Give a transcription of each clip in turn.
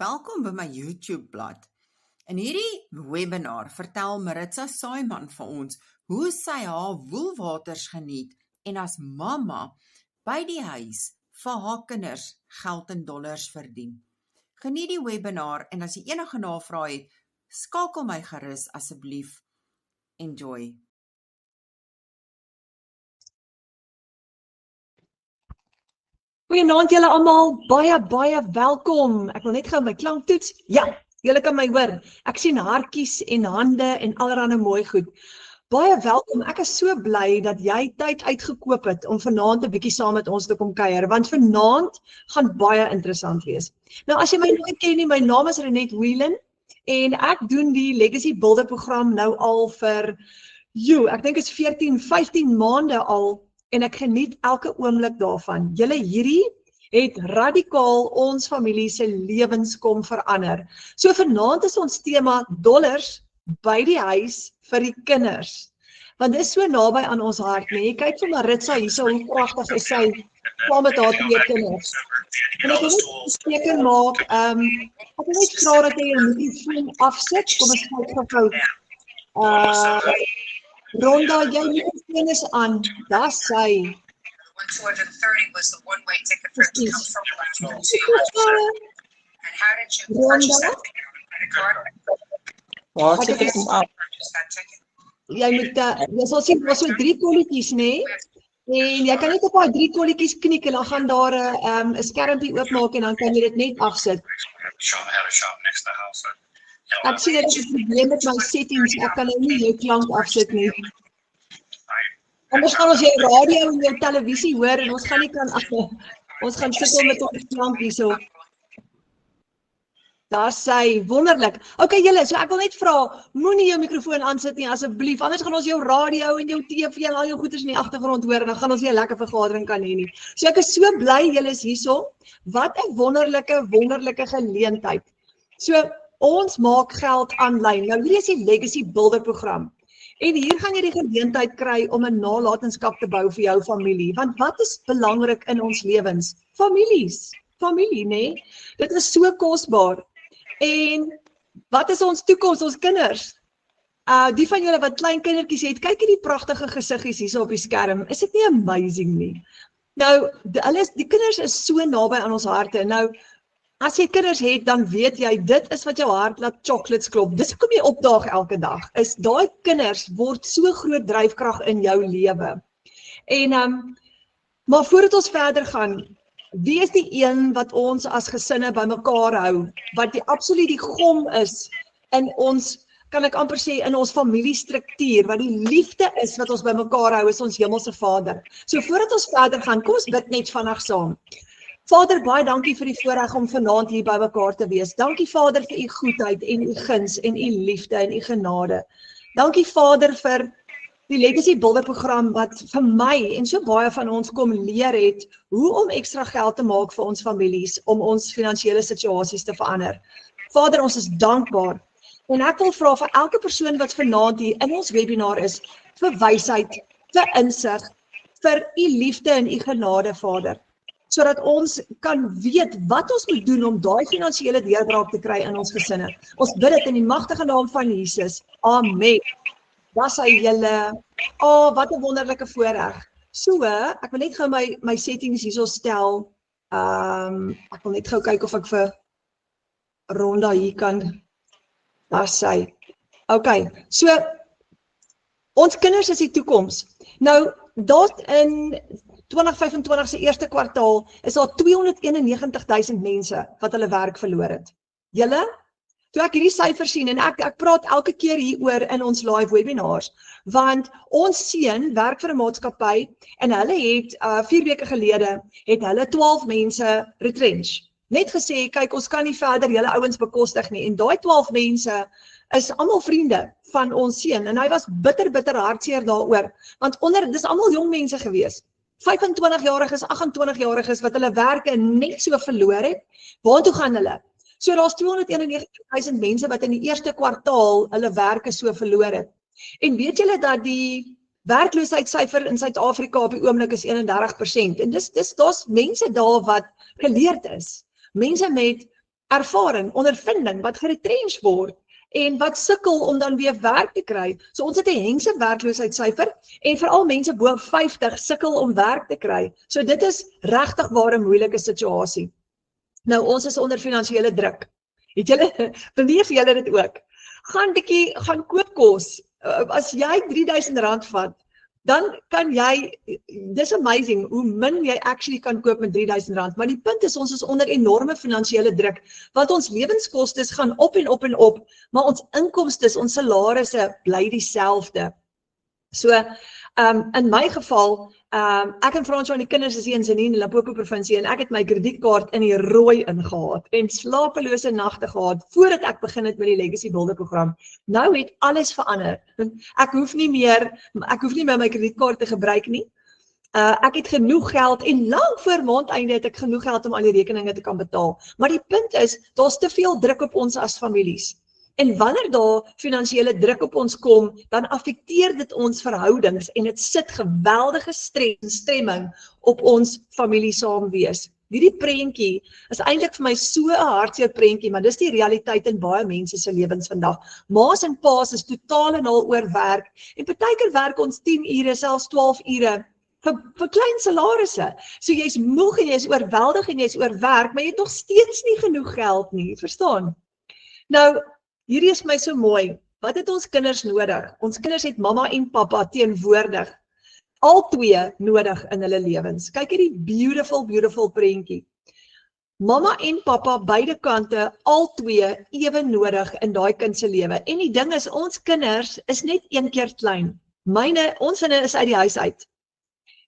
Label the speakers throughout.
Speaker 1: Welkom by my YouTube-blad. In hierdie webinar vertel Maritza Saaiman vir ons hoe sy haar woelwaters geniet en as mamma by die huis vir haar kinders geld in dollars verdien. Geniet die webinar en as jy enige navrae het, skakel my gerus asseblief. Enjoy.
Speaker 2: Goeienaand julle almal, baie welkom. Ek wil net gou my klank toets. Ja, julle kan my hoor. Ek sien hartjies en hande en allerlei mooi goed. Baie welkom. Ek is so bly dat jy tyd uitgekoop het om vanaand 'n bietjie saam met ons te kom kuier, want vanaand gaan baie interessant wees. Nou as jy my nog nie ken nie, my naam is Renet Whelan en ek doen die Legacy Builder program nou al vir ek dink is 14, 15 maande al. En ek geniet elke oomblik daarvan. Julle hierdie het radikaal ons familie se lewens kom verander. So vanaand is ons tema dollars by die huis vir die kinders. Want dit is so naby aan ons hart, nee. Kyk vir Maritza hierso, hoe pragtig is sy saam met haar 2 kinders. En ek wil net teken maak, ek wil net vra dat jy jou mikrofoon afsit. Kom ons kyk gou. Rhonda, jou mikrofoon is aan. Daar's sy.
Speaker 3: 230 was the one-way ticket for it to come from Montreal. And how did you purchase that ticket on a credit card?
Speaker 2: Jy moet, jy sal sien, was so 3 kolletjies, nee? En jy kan net op daai 3 kolletjies knik en dan gaan daar 'n skermpie oopmaak en dan kan jy dit net afsit. Ek sien dit is 'n probleem met my settings, ek kan nou nie jou klank afsit nie. Anders gaan ons jou radio en jou televisie hoor en ons gaan nie kan ons gaan sukkel met ons klank hierso. Daar sê wonderlik. Okay julle, so ek wil net vra, moenie jou mikrofoon aansit nie asseblief, anders gaan ons jou radio en jou TV en al jou goeders in die agtergrond hoor en dan gaan ons nie 'n lekker vergadering kan hê nie. So ek is so bly julle is hierso. Wat 'n wonderlike geleentheid. So ons maak geld aanlyn. Nou hier is die Legacy Builder program. En hier gaan jy die geleentheid kry om 'n nalatenskap te bou vir jou familie. Want wat is belangrik in ons lewens? Familie, nee. Dit is so kosbaar. En wat is ons toekoms, ons kinders? Die van julle wat klein kindertjies het, kyk hierdie pragtige gesiggies hier op die skerm. Is dit nie amazing nie? Nou, die kinders is so naby aan ons harte. Nou, as jy kinders het, dan weet jy, dit is wat jou hart laat chocolates klop. Dis hoekom jy opdaag elke dag. Is daai kinders word so groot dryfkrag in jou lewe. En maar voordat ons verder gaan, wie is die een wat ons as gesinne bymekaar hou, wat die absoluut die gom is in ons, kan ek amper sê, in ons familiestruktuur, wat die liefde is wat ons bymekaar hou, is ons Hemelse Vader. So voordat ons verder gaan, kom ons bid net vandag saam. Vader, baie dankie vir die voorreg om vanaand hier by mekaar te wees. Dankie Vader vir u goedheid en u guns en u liefde en u genade. Dankie Vader vir die Legacy Builder program wat vir my en so baie van ons kom leer het hoe om ekstra geld te maak vir ons families, om ons finansiële situasies te verander. Vader, ons is dankbaar. En ek wil vra vir elke persoon wat vanaand hier in ons webinar is, vir wysheid, vir insig, vir u liefde en u genade, Vader. Sodat ons kan weet wat ons moet doen om daai finansiële deurbraak te kry in ons gesinne. Ons bid dit in die magtige naam van Jesus. Amen. Daar sê julle, wat 'n wonderlike voorreg. So, ek wil net gou my settings hierso stel. Ek wil net gou kyk of ek vir Rhonda hier kan. Daar sê. Okay, so ons kinders is die toekoms. Nou, daar in 2025 se eerste kwartaal is daar 291,000 mense wat hulle werk verloor het. Julle, toe ek hierdie syfer sien en ek praat elke keer hieroor in ons live webinars, want ons seun werk vir 'n maatskappy en hulle het 4 weke gelede het hulle 12 mense retrench. Net gesê, kyk, ons kan nie verder julle ouens bekostig nie en daai 12 mense is almal vriende van ons seun en hy was bitter hartseer daaroor, want dis almal jong mense gewees. 25-jariges, 28-jariges wat hulle werke net so verloor het. Waartoe gaan hulle? So daar's 291,000 mense wat in die eerste kwartaal hulle werke so verloor het. En weet julle dat die werkloosheidssyfer in Suid-Afrika op die oomblik is 31%. En daar's mense daar wat geleerd is. Mense met ervaring, ondervinding, wat geretrench word en wat sukkel om dan weer werk te kry. So ons het 'n hengse werkloosheidssyfer en veral mense bo 50 sukkel om werk te kry. So dit is regtig waar 'n moeilike situasie. Nou ons is onder finansiële druk. Het julle beleef julle dit ook? Gaan koop kos. As jy R3000 vat, dan kan jy, dis amazing hoe min jy actually kan koop met R3000, maar die punt is ons is onder enorme finansiële druk, want ons lewenskostes gaan op en op en op, maar ons inkomstes, ons salarisse bly dieselfde. So, in my geval, ek en Fransjo en die kinders is hier in Zenine, Limpopo provinsie, en ek het my kredietkaart in die rooi ingehaat, en slapelose nagte gehad, voordat ek begin het met die Legacy Builder program. Nou het alles verander. Ek hoef nie meer my kredietkaart te gebruik nie. Ek het genoeg geld, en lang voor maandeinde het ek genoeg geld om al die rekeninge te kan betaal. Maar die punt is, daar's te veel druk op ons as families. En wanneer daar finansiële druk op ons kom, dan affekteer dit ons verhoudings en dit sit geweldige stres en stemming op ons familie saamwees. Hierdie prentjie is eintlik vir my so 'n hartseer prentjie, maar dis die realiteit in baie mense se lewens vandag. Ma's en pa's is totaal en al oorwerk en partykeer werk ons 10 ure, selfs 12 ure vir klein salarisse. So jy's moeg en jy's oorweldig en jy's oorwerk, maar jy het nog steeds nie genoeg geld nie, verstaan? Nou, hierdie is my so mooi. Wat het ons kinders nodig? Ons kinders het mamma en pappa teenwoordig. Al twee nodig in hulle lewens. Kyk hierdie beautiful prentjie. Mamma en pappa beide kante, al twee ewe nodig in daai kind se lewe. En die ding is, ons kinders is net een keer klein. Ons sinne is uit die huis uit.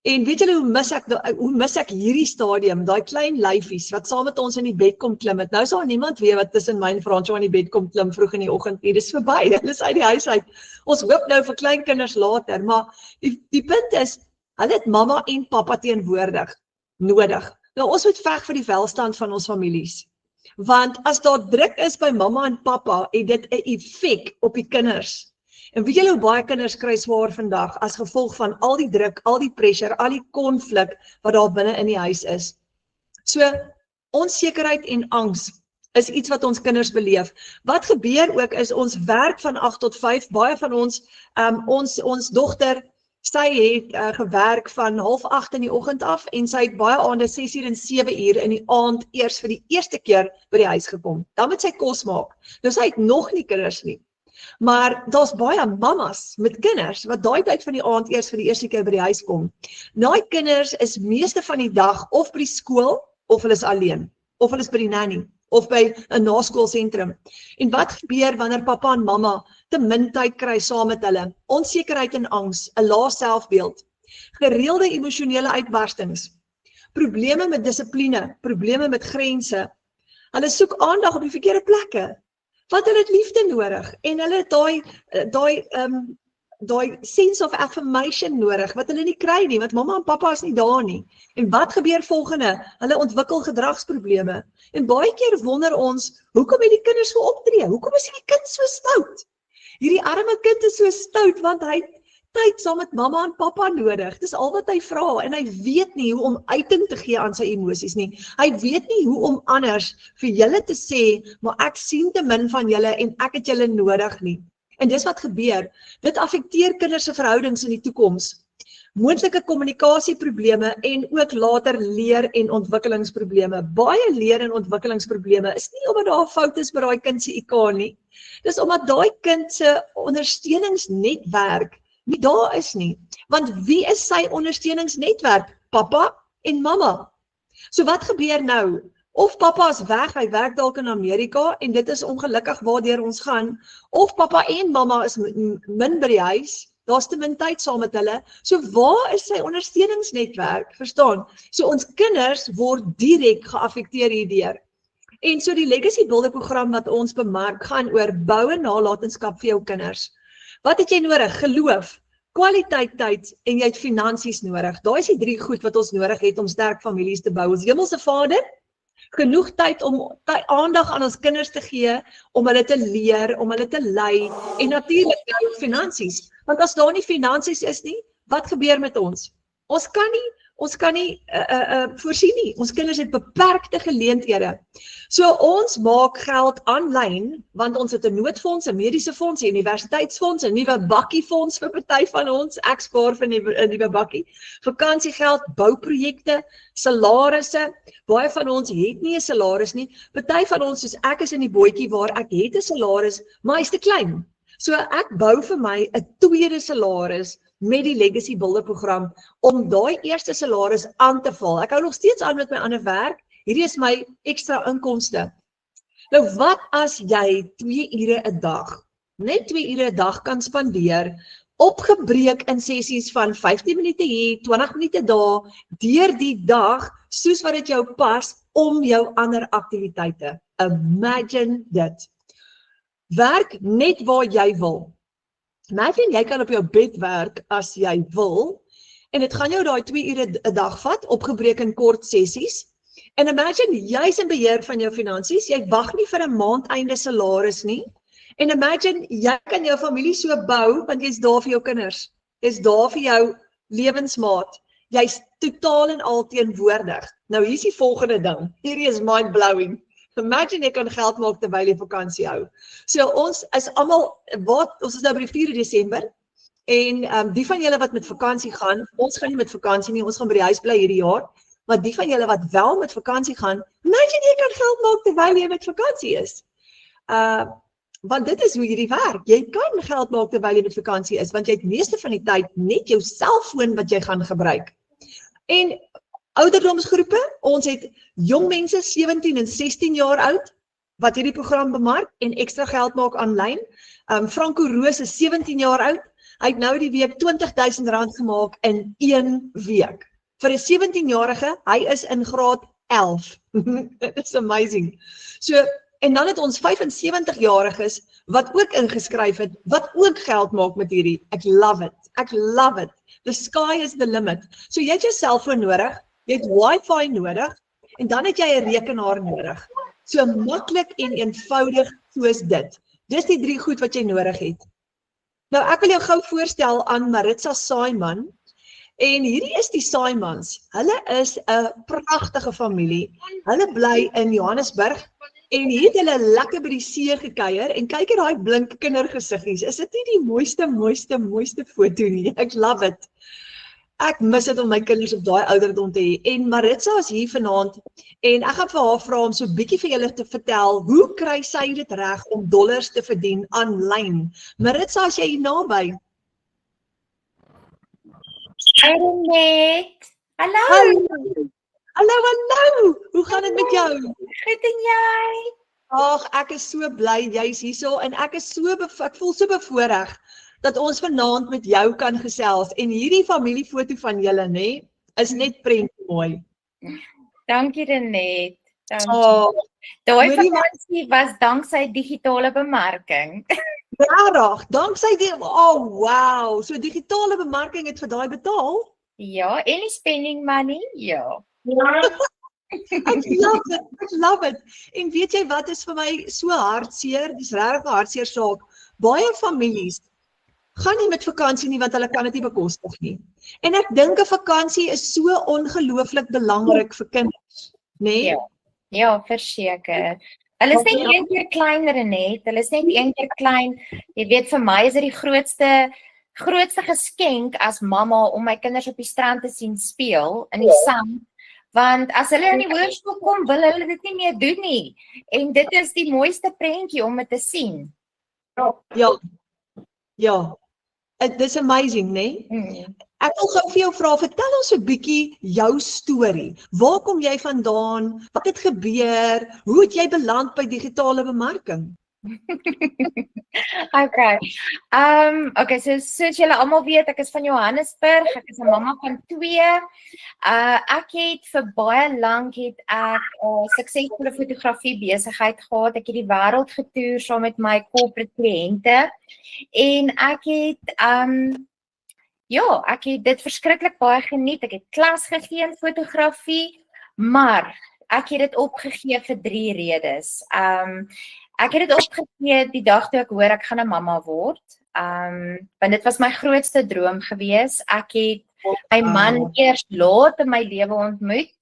Speaker 2: En weet julle hoe mis ek hierdie stadium, daai klein lyfies wat saam met ons in die bed kom klim het. Nou sal niemand weet wat tussen my en Fransjo in die bed kom klim vroeg in die oggend nie. Dis verby, hulle is uit die huis uit. Ons hoop nou vir klein kinders later, maar die punt is, hulle het mamma en pappa teenwoordig nodig. Nou ons moet veg vir die welstand van ons families. Want as daar druk is by mamma en pappa, het dit 'n effek op die kinders. En weet julle hoe baie kinders kry swaar vandag as gevolg van al die druk, al die pressure, al die konflik wat daar binne in die huis is. So, onsekerheid en angs is iets wat ons kinders beleef. Wat gebeur ook is ons werk van 8 tot 5, baie van ons dogter, sy het gewerk van 7:30 in die oggend af en sy het baie aande 6 uur en 7 uur in die aand eers vir die eerste keer by die huis gekom. Dan moet sy kos maak. Nou sy het nog nie kinders nie. Maar daar's baie mammas met kinders wat daai tyd van die aand eers vir die eerste keer by die huis kom. Daai kinders is meeste van die dag of by die skool, of hulle is alleen, of hulle is by die nanny, of by 'n naskoolsentrum. En wat gebeur wanneer pappa en mamma te min tyd kry saam met hulle? Onsekerheid en angs, 'n lae selfbeeld, gereelde emosionele uitbarstings, probleme met dissipline, probleme met grense. Hulle soek aandag op die verkeerde plekke. Want hulle het liefde nodig en hulle het daai sense of affirmation nodig wat hulle nie kry nie, want mamma en pappa is nie daar nie. En wat gebeur volgende? Hulle ontwikkel gedragsprobleme. En baie keer wonder ons, hoekom het die kinders so optree? Hoekom is hierdie kind so stout? Hierdie arme kind is so stout want hy het tyd saam met mamma en pappa nodig. Dis al wat hy vra en hy weet nie hoe om uiting te gee aan sy emosies nie. Hy weet nie hoe om anders vir julle te sê, maar ek sien te min van julle en ek het julle nodig nie. En dis wat gebeur. Dit affekteer kinders se verhoudings in die toekoms. Moontlike kommunikasieprobleme en ook later leer- en ontwikkelingsprobleme. Baie leer- en ontwikkelingsprobleme is nie omdat daar 'n fout is met daai kind se IQ nie. Dis omdat daai kind se ondersteuningsnetwerk nie daar is nie. Want wie is sy ondersteuningsnetwerk? Pappa en mamma. So wat gebeur nou? Of pappa is weg, hy werk dalk in Amerika en dit is ongelukkig waardeur ons gaan. Of pappa en mamma is min by die huis, daar's te min tyd saam met hulle. So waar is sy ondersteuningsnetwerk? Verstaan? So ons kinders word direk geaffekteer hierdeur. En so die Legacy Builder program wat ons bemark gaan oor bou 'n nalatenskap vir jou kinders. Wat het jy nodig? Geloof, kwaliteit tyd en jy het finansies nodig. Daai is die 3 goed wat ons nodig het om sterk families te bou. Ons Hemelse Vader, genoeg tyd om aandag aan ons kinders te gee, om hulle te leer, om hulle te lei en natuurlik finansies. Want as daar nie finansies is nie, wat gebeur met ons? Ons kan nie Ons kan nie voorsien nie. Ons kinders het beperkte geleenthede. So ons maak geld aanlyn, want ons het 'n noodfonds, 'n mediese fonds, 'n universiteitsfonds, 'n nuwe bakkiefonds vir party van ons. Ek spaar vir 'n nuwe bakkie. Vakansiegeld, bouprojekte, salarisse. Baie van ons het nie 'n salaris nie. Party van ons, soos ek is in die bootjie waar ek het 'n salaris, maar hy's te klein. So ek bou vir my 'n tweede salaris met die Legacy Builder program om daai eerste salaris aan te val. Ek hou nog steeds aan met my ander werk. Hierdie is my ekstra inkomste. Nou wat as jy 2 ure 'n dag, net 2 ure 'n dag kan spandeer, opgebreek in sessies van 15 minute hier, 20 minute daar, deur die dag, soos wat dit jou pas, om jou ander aktiwiteite. Imagine dit. Werk net waar jy wil. Imagine jy kan op jou bed werk as jy wil, en dit gaan jou daai 2 ure 'n dag vat, opgebreek in kort sessies. En imagine jy's in beheer van jou finansies, jy wag nie vir 'n maandeinde salaris nie. En imagine jy kan jou familie so bou, want jy's daar vir jou kinders. Jy's daar vir jou lewensmaat. Jy's totaal en al teenwoordig. Nou hier's die volgende ding. Hierdie is mind-blowing. Imagine jy kan geld maak terwyl jy vakansie hou. So ons is almal, ons is nou by die 4 Desember, en die van julle wat met vakansie gaan, ons gaan nie met vakansie nie, ons gaan by die huis bly hierdie jaar, maar die van julle wat wel met vakansie gaan, imagine jy kan geld maak terwyl jy met vakansie is. Want dit is hoe hierdie werk. Jy kan geld maak terwyl jy met vakansie is, want jy het meeste van die tyd net jou selfoon wat jy gaan gebruik. En ouderdomsgroepe, ons het jong mense 17 en 16 jaar oud, wat hierdie program bemark en ekstra geld maak aanlyn. Franco Roos is 17 jaar oud, hy het nou die week R20,000 gemaak in 1 week. Vir 'n 17-jarige, hy is in graad 11. It's amazing. So, en dan het ons 75-jariges wat ook ingeskryf het, wat ook geld maak met hierdie. Ek love it. Ek love it. The sky is the limit. So jy het jou selfoon nodig, jy het wifi nodig, en dan het jy 'n rekenaar nodig. So maklik en eenvoudig soos dit. Dis die 3 goed wat jy nodig het. Nou ek wil jou gou voorstel aan Maritza Saaiman. En hierdie is die Saaimans. Hulle is 'n pragtige familie. Hulle bly in Johannesburg en hier het hulle lekker by die see gekuier en kyk hier daai blink kindergesiggies. Is dit nie die mooiste foto nie? Ek love it. Ek mis dit om my kinders op daai ouderdom te hê. En Maritza is hier vanaand en ek gaan vir haar vra om so 'n bietjie vir julle te vertel hoe kry sy dit reg om dollars te verdien aanlyn. Maritza, as jy hier naby.
Speaker 4: Hi Renet. Hallo.
Speaker 2: Hallo. Hoe gaan dit met jou?
Speaker 4: Goed en jy?
Speaker 2: Ag, ek is so bly jy's hierso en ek voel so bevoorreg dat ons vanaand met jou kan gesels en hierdie familiefoto van julle, nê, is net prentjie mooi.
Speaker 4: Dankie Renet. Dankie.
Speaker 2: Oh,
Speaker 4: Daai vakansie was danksy digitale bemarking.
Speaker 2: Regtig, danksy die wow, so digitale bemarking het vir daai betaal?
Speaker 4: Ja, en die spending money, ja.
Speaker 2: Ek love it. En weet jy wat is vir my so hartseer? Dis regtig 'n hartseer saak. Baie families gaan nie met vakansie nie want hulle kan dit nie bekostig nie. En ek dink 'n vakansie is so ongelooflik belangrik vir kinders, nê?
Speaker 4: Ja, verseker. Hulle is net een keer kleiner Renet. Hulle is net een keer klein. Jy weet, vir my is dit die grootste geskenk as mamma om my kinders op die strand te sien speel in die sand. Want as hulle in die hoërskool kom, wil hulle dit nie meer doen nie. En dit is die mooiste prentjie om dit te sien.
Speaker 2: Ja. It is amazing, né? Ek wil gou vir jou vra, vertel ons 'n bietjie jou storie. Waar kom jy vandaan? Wat het gebeur? Hoe het jy beland by digitale bemarking?
Speaker 4: Okay, soos julle almal weet, ek is van Johannesburg, ek is 'n mamma van 2. Ek het vir baie lank 'n suksesvolle fotografie besigheid gehad. Ek het die wêreld getoer saam met my corporate kliënte en ek het dit verskriklik baie geniet. Ek het klas gegee in fotografie, maar ek het dit opgegee vir 3 redes. Ek het dit opgegee die dag toe ek hoor ek gaan 'n mamma word. Want dit was my grootste droom gewees. Ek het my man eers laat in my lewe ontmoet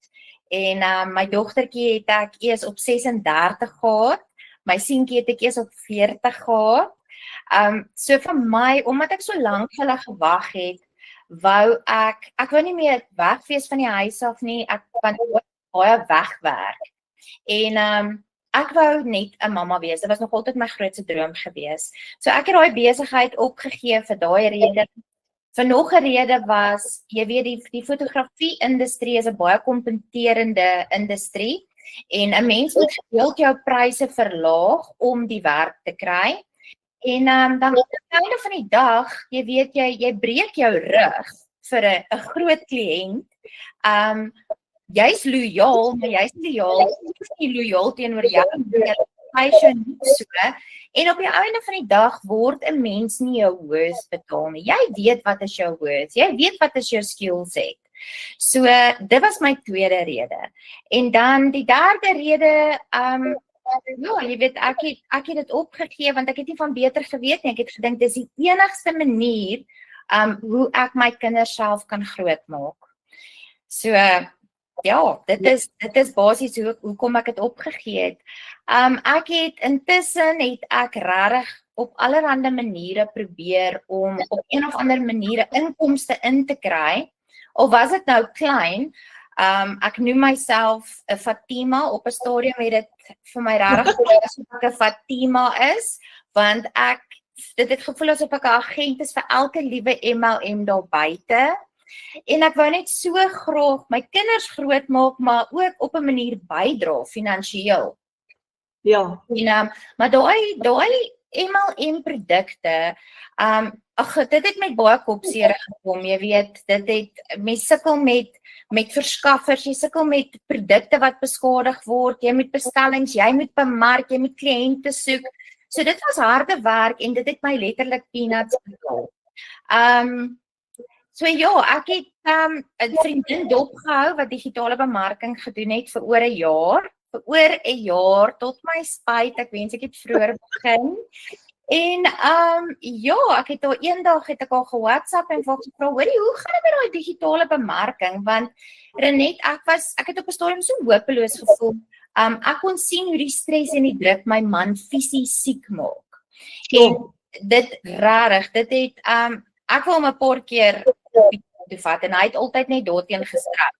Speaker 4: en my dogtertjie het ek eers op 36 gehad, my seentjie het ek eers op 40 gehad. So vir my, omdat ek so lank vir hulle gewag het, wou ek wou nie meer wegwees van die huis af nie, ek want baie wegwerk. En ek wou net 'n mamma wees. Dit was nog altyd my grootste droom gewees. So ek het daai besigheid opgegee vir daai rede. Vir nog 'n rede was, jy weet die fotografie-industrie is 'n baie kompeterende industrie en 'n mens moet gereeld jou pryse verlaag om die werk te kry. En dan aan die einde van die dag, jy weet jy breek jou rug vir 'n groot kliënt. Jy's lojaal, maar jy's nie lojaal teenoor jou nie so. En op die einde van die dag word 'n mens nie jou worth betaal nie. Jy weet wat is jou worth, jy weet wat is jou skill set. So dit was my tweede rede. En dan die derde rede, ja, jy weet ek het dit opgegee want ek het nie van beter geweet nie. Ek het gedink dis die enigste manier hoe ek my kinders self kan grootmaak. So ja, dit is basies hoekom ek dit opgegee het. Intussen het ek regtig op allerlei maniere probeer om op een of ander maniere inkomste in te kry. Of was dit nou klein? Ek noem myself 'n Fatima. Op 'n stadium het dit vir my regtig gevoel asof ek 'n Fatima is, want dit het gevoel asof ek 'n agent is vir elke liewe MLM daar buite. En ek wou net so graag my kinders grootmaak, maar ook op 'n manier bydra finansiëel.
Speaker 2: Ja.
Speaker 4: En maar daai MLM produkte, dit het met baie kopseer gekom, jy weet, mens sukkel met verskaffers, jy sukkel met produkte wat beskadig word, jy moet bestellings, jy moet bemark, jy moet kliënte soek. So dit was harde werk en dit het my letterlik peanuts betaal. So ja, ek het 'n vriendin dopgehou wat digitale bemarking gedoen het vir oor 'n jaar, tot my spyt, ek wens ek het vroeër begin. En ja, ek het al eendag het ek al ge-WhatsApp en vir gevra, hoorie, hoe gaan dit met daai digitale bemarking? Want Renet, ek het op 'n stadium so hopeloos gevoel. Ek kon sien hoe die stres en die druk my man fisies siek maak. En dit rarig, dit het ek wil hom 'n paar keer toe vat en hy het altyd net daarteen gestraf.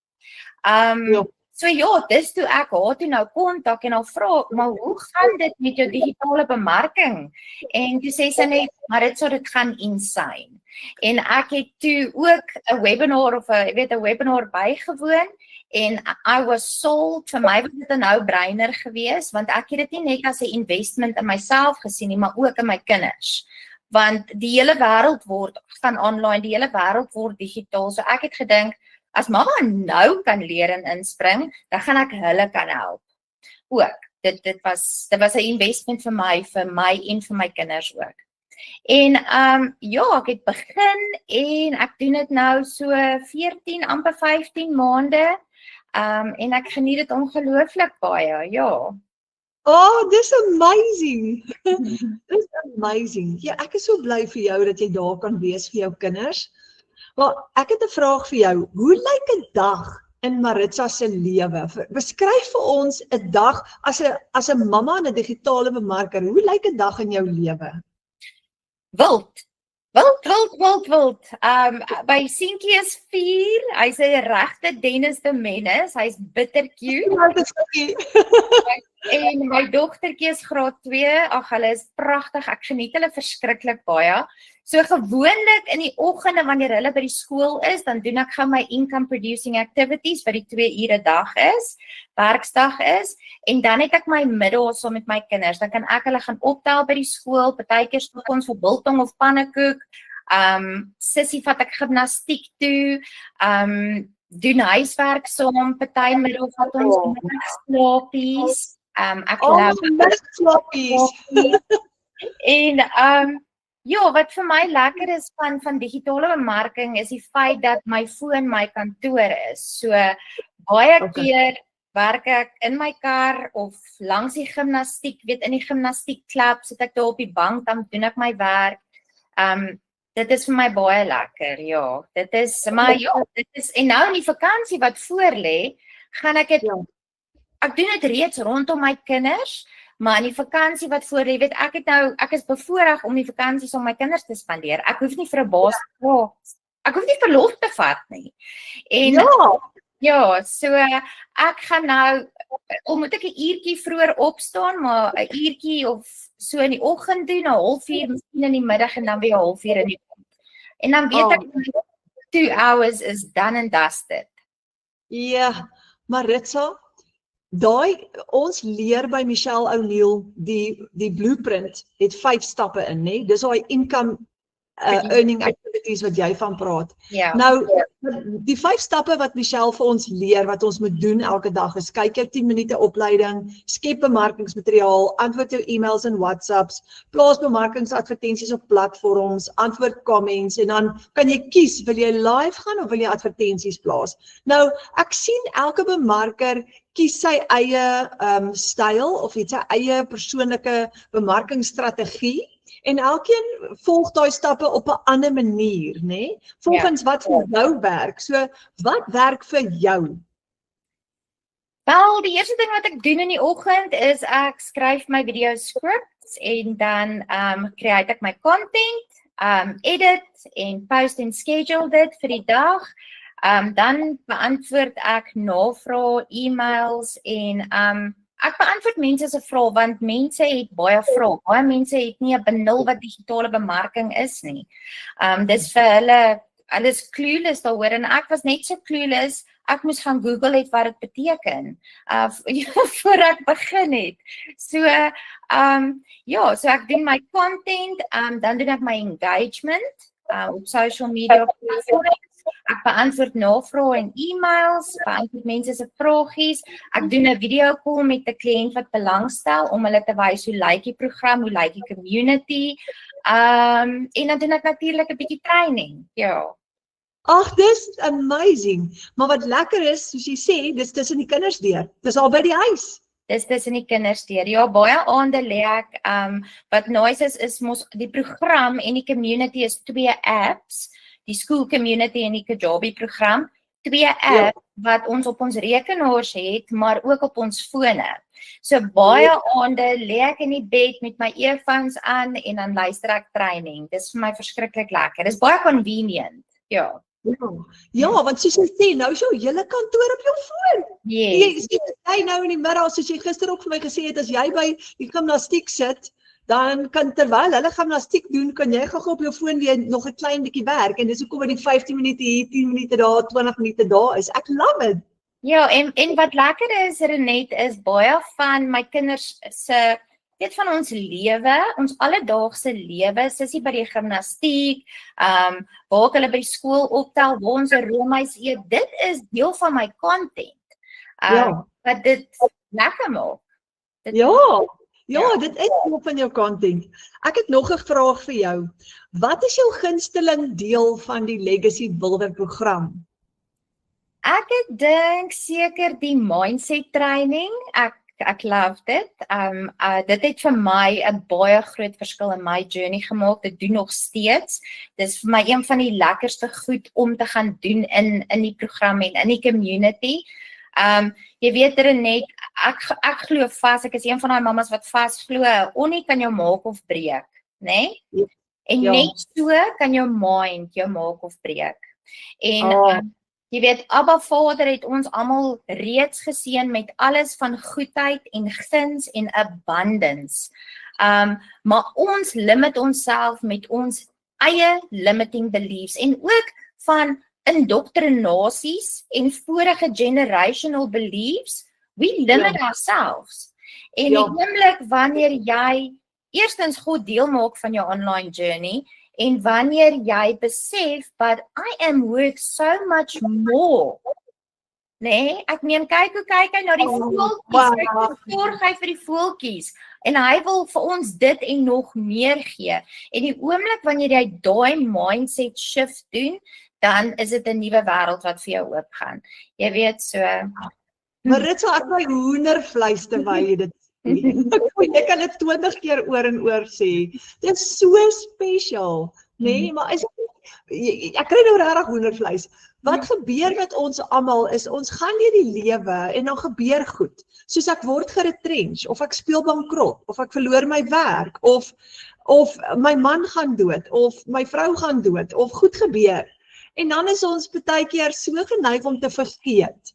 Speaker 4: So ja, dis toe ek haar toe nou kontak en haar vra, maar hoe gaan dit met jou digitale bemarking? En toe sê sy net, maar dit gaan insane. En ek het toe ook 'n webinar of 'n webinar bygewoon en I was sold. Vir my was dit 'n no-brainer geweest, want ek het dit nie net as 'n investment in myself gesien nie, maar ook in my kinders. Want die hele wêreld gaan online, die hele wêreld word digitaal. So ek het gedink, as mamma nou kan leer en inspring, dan gaan ek hulle kan help. Ook, dit was 'n investment vir my en vir my kinders ook. En ja, ek het begin en ek doen dit nou so 14, amper 15 maande. En ek geniet dit ongelooflik baie, ja.
Speaker 2: Oh, dis amazing. Dis amazing. Ja, ek is so bly vir jou dat jy daar kan wees vir jou kinders. Maar ek het 'n vraag vir jou. Hoe lyk 'n dag in Maritza se lewe? Beskryf vir ons 'n dag as 'n mamma en 'n digitale bemarker. Hoe lyk 'n dag in jou lewe?
Speaker 4: Wild. By seentjie is 4, hy's 'n regte Dennis the Menace, hy's bitter cute. En my dogtertjie is graad 2, ag hulle is pragtig, ek geniet hulle verskriklik baie. So gewoonlik in die oggende wanneer hulle by die skool is, dan doen ek gou my income producing activities wat die 2 ure werksdag is, en dan het ek my middag saam met my kinders. Dan kan ek hulle gaan optel by die skool, partykeer stop ons vir biltong of pannekoek. Sissie vat ek gimnastiek toe, doen huiswerk saam, party middag vat ons slapies. Ek
Speaker 2: slapies.
Speaker 4: En ja, wat vir my lekker is van digitale bemarking is die feit dat my foon my kantoor is. So baie keer werk ek in my kar of langs die gimnastiek, in die gimnastiekklub, sit ek daar op die bank, dan doen ek my werk. Dit is vir my baie lekker, ja. Dit is, maar ja, dit is, en nou in die vakansie wat voor lê, gaan ek dit, ek doen dit reeds rondom my kinders, maar in die vakansie wat voor lê, weet ek is bevoorreg om die vakansies om my kinders te spandeer. Ek hoef nie vir 'n baas te vra. Ek hoef nie verlof te vat nie. En ja, so ek gaan nou, moet ek 'n uurtjie vroeër opstaan, maar 'n uurtjie of so in die oggend doen, 1/2 miskien in die middag en dan weer 1/2 in die oggend. En dan weet ek 2 hours is done and dusted.
Speaker 2: Ja, Maritza, ons leer by Michelle O'Neil die blueprint het 5 stappe in, né? Dis daai income earning activities wat jy van praat.
Speaker 4: Ja.
Speaker 2: Nou, die 5 stappe wat Michelle vir ons leer, wat ons moet doen elke dag is, kyk jou 10 minute opleiding, skep bemarkingsmateriaal, antwoord jou e-mails en WhatsApps, plaas bemarkingsadvertensies op platforms, antwoord comments, en dan kan jy kies, wil jy live gaan of wil jy advertensies plaas? Nou, ek sien elke bemarker kies sy eie styl of sy eie persoonlike bemarkingsstrategie, en elkeen volg daai stappe op 'n ander manier, né? Volgens wat vir jou werk. So, wat werk vir jou?
Speaker 4: Wel, die eerste ding wat ek doen in die oggend is ek skryf my video scripts en dan create ek my content, edit en post en schedule dit vir die dag. Dan beantwoord ek navrae, e-mails en ek beantwoord mense se vrae want mense het baie vrae. Baie mense het nie 'n benul wat digitale bemarking is nie. Dis vir hulle is clueless daaroor en ek was net so clueless. Ek moes gaan Google het wat dit beteken voor ek begin het. So ja, so ek doen my content, dan doen ek my engagement op social media platforms. Ek beantwoord navrae en e-mails, beantwoord mense se vragies. Ek doen 'n video call met 'n kliënt wat belangstel om hulle te wys hoe lyk die program, hoe lyk die community. En dan doen ek natuurlik 'n bietjie training. Ja.
Speaker 2: Ag, dis amazing. Maar wat lekker is, soos jy sê, dis tussen die kinders deur. Dis al by die huis.
Speaker 4: Dis tussen die kinders deur. Ja, baie aande lê ek wat nice is mos die program en die community is 2 apps. Die school community en die Kajabi program, 2 apps wat ons op ons rekenaars het, maar ook op ons fone. So baie aande lê ek in die bed met my earphones aan en dan luister ek training. Dis vir my verskriklik lekker. Dis baie convenient. Ja.
Speaker 2: Ja, want soos jy sê, nou is jou hele kantoor op jou foon.
Speaker 4: Yes.
Speaker 2: Jy nou in die middag, soos jy gister ook vir my gesê het, as jy by die gimnastiek sit, dan kan terwyl hulle gimnastiek doen, kan jy gou op jou foon weer nog 'n klein bietjie werk en dis hoekom wat die 15 minute hier, 10 minute daar, 20 minute daar is. Ek love it.
Speaker 4: Ja, en wat lekker is, Renet, is baie van my kinders se weet van ons lewe, ons alledaagse lewe, sussie by die gimnastiek, waar ek hulle by die skool optel, waar ons 'n roomys eet, dit is deel van my content. Wat dit lekker maak.
Speaker 2: Ja, dit is deel van jou content. Ek het nog 'n vraag vir jou. Wat is jou gunsteling deel van die Legacy Builder program?
Speaker 4: Ek dink seker die mindset training. Ek love dit. Dit het vir my 'n baie groot verskil in my journey gemaak. Dit doen nog steeds. Dis vir my een van die lekkerste goed om te gaan doen in die program en in die community. Jy weet Renet, ek glo vas, ek is een van daai mammas wat vas glo, onie kan jou maak of breek, né? En net so kan jou mind jou maak of breek. En jy weet, Abba Vader het ons almal reeds geseën met alles van goedheid en guns en abundance. Maar ons limit onsself met ons eie limiting beliefs en ook van indoctrinasies en vorige generational beliefs, we limit ourselves. En die oomblik wanneer jy eerstens God deel maak van jou online journey en wanneer jy besef, but I am worth so much more. Nee, ek meen kyk hoe kyk hy na die voeltjies, kyk hoe sorg hy vir die voeltjies en hy wil vir ons dit en nog meer gee. En die oomblik wanneer jy daai mindset shift doen, dan is dit 'n nuwe wêreld wat vir jou oopgaan. Jy weet so.
Speaker 2: Maritza, ek my hoendervleis terwyl jy dit sê. Ek kan dit 20 keer oor en oor sê. Dit is so spesiaal. nee, maar ek kry nou regtig hoendervleis. Wat gebeur met ons almal is ons gaan deur die lewe en dan gebeur goed. Soos ek word geretrench of ek speel bankrot of ek verloor my werk of my man gaan dood of my vrou gaan dood of goed gebeur. En dan is ons baie keer so geneig om te vergeet.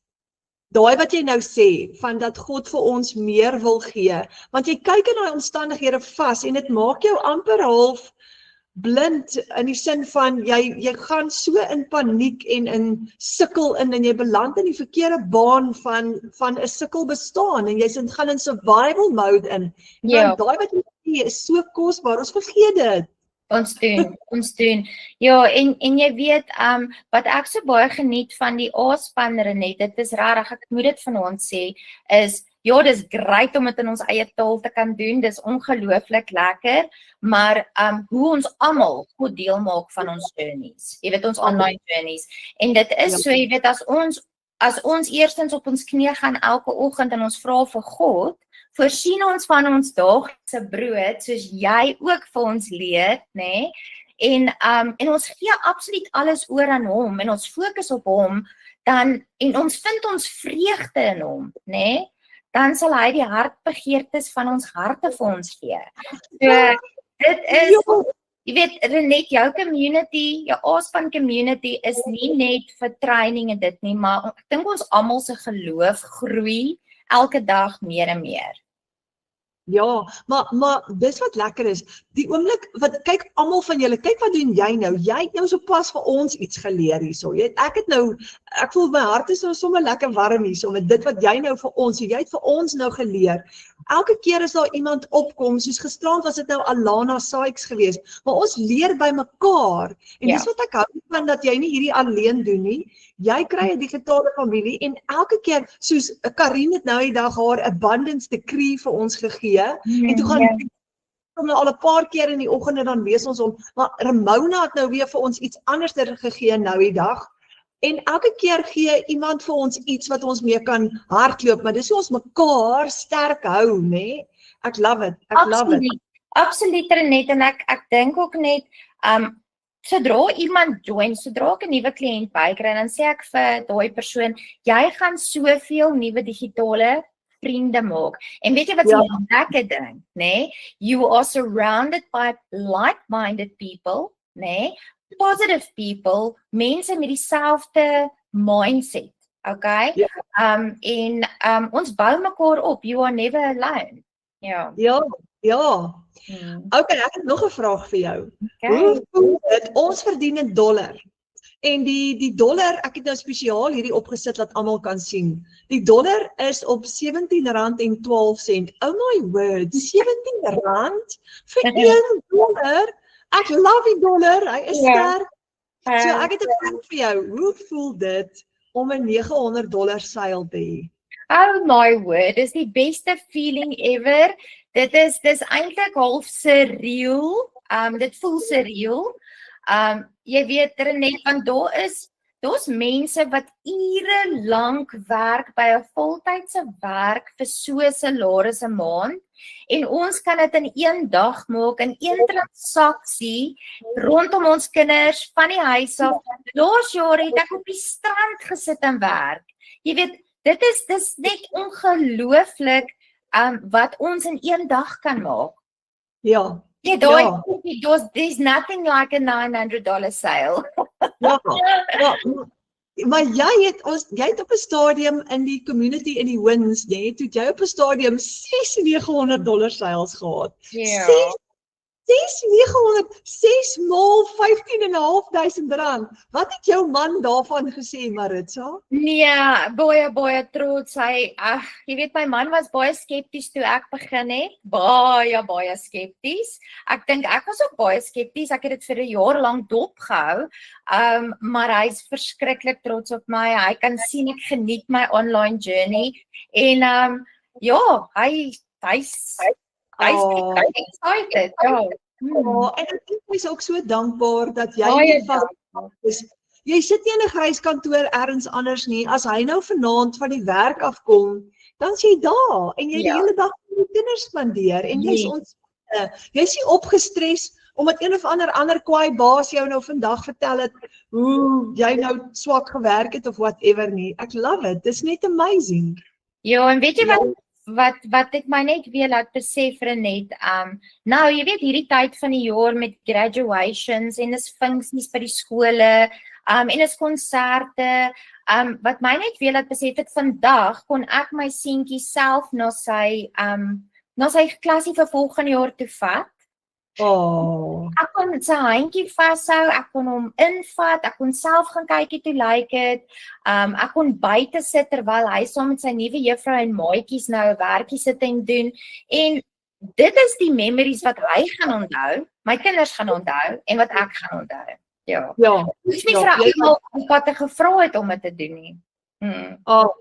Speaker 2: Daai wat jy nou sê, van dat God vir ons meer wil gee, want jy kyk in daai omstandighede vas en dit maak jou amper half blind in die sin van, jy gaan so in paniek en in sukkel en jy beland in die verkeerde baan van 'n sukkel bestaan en jy gaan in survival mode in.
Speaker 4: Ja.
Speaker 2: Want daai wat jy sê is so kosbaar, ons vergeet dit.
Speaker 4: Ons doen. Ja, en jy weet, wat ek so baie geniet van die A-span Renet, dit is rarig, ek moet dit van ons sê, is, ja, dis great om dit in ons eie taal te kan doen, dis ongelooflik lekker, maar hoe ons almal goed deel maak van ons journeys, jy weet, ons online journeys, en dit is so, jy weet, as ons eerstens op ons knie gaan elke oggend en ons vra vir God, voorsien ons van ons daaglikse brood, soos jy ook vir ons leer, nê? En ons gee absoluut alles oor aan hom, en ons fokus op hom, en ons vind ons vreugde in hom, nê? Dan sal hy die hartbegeertes van ons harte vir ons gee. So, dit is, jy weet, Renet, jou community, jou A-span community is nie net vir training en dit nie, maar ek dink ons almal se geloof groei elke dag meer en meer.
Speaker 2: Ja, maar dis wat lekker is, die oomblik, kyk almal van julle, kyk wat doen jy nou, jy het nou so pas vir ons iets geleer hierso, ek voel my hart is nou sommer lekker warm hierso, met dit wat jy nou vir ons, jy het vir ons nou geleer, elke keer as daar iemand opkom, soos gisterand was dit nou Alana Sykes geweest, maar ons leer by mekaar, en dis wat ek hou van, dat jy nie hierdie alleen doen nie, jy kry 'n digitale familie, en elke keer, soos Karin het nou die dag haar abundance decree vir ons gegee, en toe gaan nou al 'n paar keer in die oggende dan lees ons hom, maar Ramona het nou weer vir ons iets anders gegee nou die dag, en elke keer gee iemand vir ons iets wat ons mee kan hardloop, maar dis hoe ons mekaar sterk hou, né? Ek love it, love it.
Speaker 4: Absoluut, Renet, en ek dink ook net, sodra iemand join, sodra ek 'n nuwe kliënt bykry, dan sê ek vir daai persoon, jy gaan soveel nuwe digitale vriende maak. En weet jy wat die lekker ding, nê? You are surrounded by like-minded people, nê? Positive people, mense met dieselfde mindset, okay? Ons bou mekaar op, you are never alone. Ja.
Speaker 2: Okay, ek het nog 'n vraag vir jou. Hoe voel dit? Ons verdien $1. En die dollar, ek het nou spesiaal hierdie opgesit dat almal kan sien. Die dollar is op R17.12. Oh my word, R17 vir $1. Ek love die dollar, hy is sterk. So ek het 'n vraag vir jou. Hoe voel dit om 'n $900 seil te hê?
Speaker 4: Oh my word, dis die beste feeling ever. Dis eintlik half surreal. Dit voel surreal. Jy weet, Renet, want daar's mense wat ure lank werk by 'n voltydse werk vir so 'n salaris 'n maand, en ons kan dit in een dag maak, in een transaksie, rondom ons kinders, van die huis af. Laas jaar het ek op die strand gesit en werk. Jy weet, dis net ongelooflik, wat ons in een dag kan maak.
Speaker 2: Ja.
Speaker 4: There's nothing like a $900 sale.
Speaker 2: Maar jy het op 'n stadium in die community in die wins, jy op 'n stadium $600 sales gehad. 6 maal R15.500. Wat het jou man daarvan gesê, Maritza?
Speaker 4: Nee, baie trots. Jy weet, my man was baie skepties toe ek begin het. Baie skepties. Ek dink ek was ook baie skepties. Ek het dit vir 'n jaar lank dopgehou. Maar hy's verskriklik trots op my. Hy kan sien ek geniet my online journey. En hy's excited.
Speaker 2: En ek is ook so dankbaar dat jy is. Jy sit nie in 'n grys kantoor ergens anders nie. As hy nou vanaand van die werk afkom, dan is jy daar en jy die hele dag met die kinders spandeer en jy's nie opgestres omdat een of ander kwaai baas jou nou vandag vertel het hoe jy nou swak gewerk het of whatever nie. Ek love it. Dis net amazing.
Speaker 4: Ja, en weet jy wat ek my net weer laat besef Renet, nou jy weet hierdie tyd van die jaar met graduations en is funksies by die skole, en is konserte, wat my net weer laat besef het, vandag kon ek my seentjie self na sy klasie vir volgende jaar toe vat.
Speaker 2: Oh.
Speaker 4: Ek kon sy handjie vashou, ek kon hom invat, ek kon self gaan kyk hoe lyk dit. Ek kon buite sit terwyl hy saam met sy nuwe juffrou en maatjies nou 'n werkie sit en doen. En dit is die memories wat hy gaan onthou, my kinders gaan onthou en wat ek gaan onthou. Ja. Ek het nie vir almal wat ek gevra het om dit te doen nie.
Speaker 2: Oh,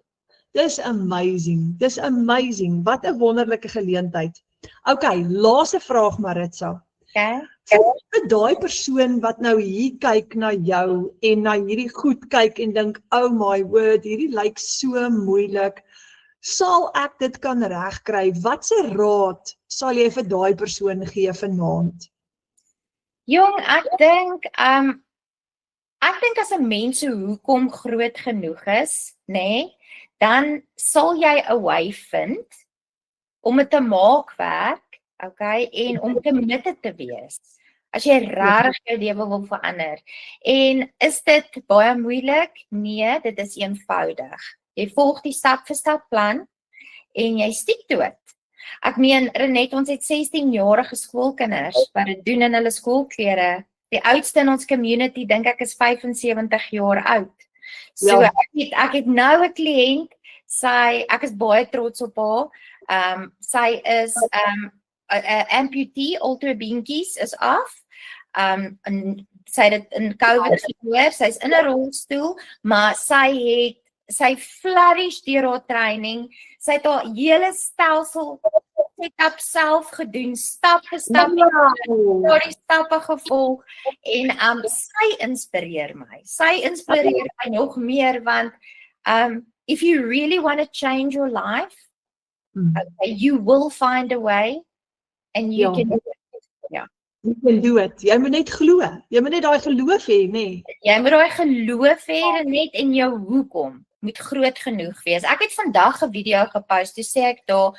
Speaker 2: dis amazing. Dis amazing. Wat 'n wonderlike geleentheid. Okay, laaste vraag Maritza.
Speaker 4: Okay.
Speaker 2: Vir daai persoon wat nou hier kyk na jou en na hierdie goed kyk en dink, oh my word, hierdie lyk so moeilik. Sal ek dit kan regkry? Watse raad sal jy vir daai persoon gee vanaand?
Speaker 4: Jong, ek dink as 'n mens se hoekom groot genoeg is, nê, dan sal jy 'n way vind om dit te maak werk, okay, en om committed te wees. As jy regtig jou lewe wil verander. En is dit baie moeilik? Nee, dit is eenvoudig. Jy volg die stap-vir-stap plan en jy stiek toe dit. Ek meen, Renet, ons het 16-jarige skoolkinders wat dit doen in hulle skoolklere. Die oudste in ons community, dink ek, is 75 jaar oud. So, ek het nou 'n kliënt, ek is baie trots op haar. Sy is 'n amputee, al twee beentjies is af. Sy het dit in COVID gehoor, sy's in 'n rolstoel, maar sy flourish deur haar training. Sy het haar hele stelsel setup self gedoen, stap vir stap, die stappe gevolg en sy inspireer my. Sy inspireer my nog meer want if you really want to change your life, okay, you will find a way and you can do it. Ja.
Speaker 2: You can do it. Jy moet net glo. Jy moet net daai geloof hê, nê?
Speaker 4: Jy moet daai geloof hê net en jou hoekom moet groot genoeg wees. Ek het vandag 'n video gepost, toe sê ek daar,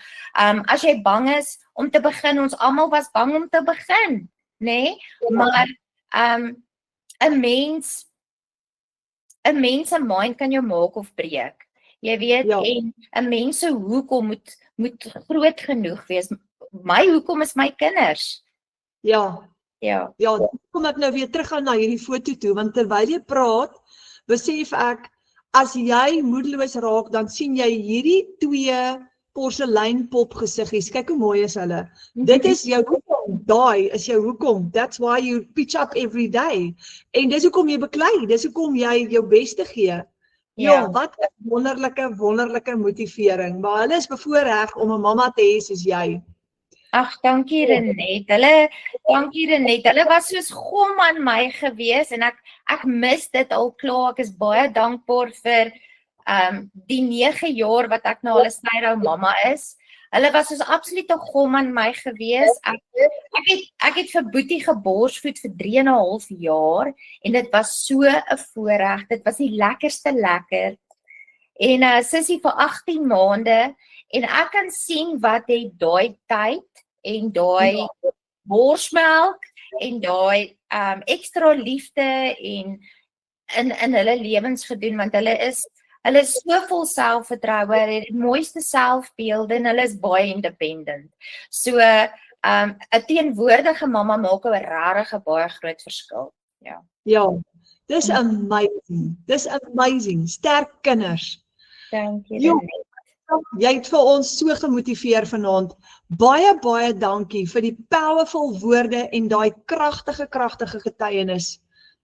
Speaker 4: as jy bang is om te begin, ons almal was bang om te begin, nê? Maar 'n mens se mind kan jou maak of breek. Jy weet, en 'n mens se hoekom moet groot genoeg wees. My hoekom is my kinders.
Speaker 2: Ja, dan kom ek nou weer terug na hierdie foto toe, want terwyl jy praat, besef ek, as jy moedeloos raak, dan sien jy hierdie twee porseleinpop gesiggies. Kyk hoe mooi is hulle. Dit is jou hoekom, daai is jou hoekom. That's why you pitch up every day. En dis hoekom jy beklei, dis hoekom jy jou beste gee. Ja, wat 'n wonderlike motivering. Maar hulle is bevoorreg om 'n mamma te hê soos jy.
Speaker 4: Ag, dankie Renet. Hulle was soos gom aan my gewees en ek mis dit al klaar. Ek is baie dankbaar vir die 9 jaar wat ek nou al 'n stay-at mamma is. Hulle was soos absoluut 'n gom aan my gewees. Ek het vir Boetie geborsvoed vir 3,5 jaar en dit was so 'n voorreg. Dit was die lekkerste lekker. En Sissie vir 18 maande en ek kan sien wat het daai tyd en daai borsmelk en daai ekstra liefde en in hulle lewens gedoen, want hulle is so vol selfvertroue, hulle het die mooiste selfbeelde en hulle is baie independent. So 'n teenwoordige mamma maak 'n regtig baie groot verskil.
Speaker 2: Ja, dis amazing. Sterk kinders.
Speaker 4: Dankie.
Speaker 2: Jy het vir ons so gemotiveer vanaand. Baie dankie vir die powerful woorde en daai kragtige getuienis.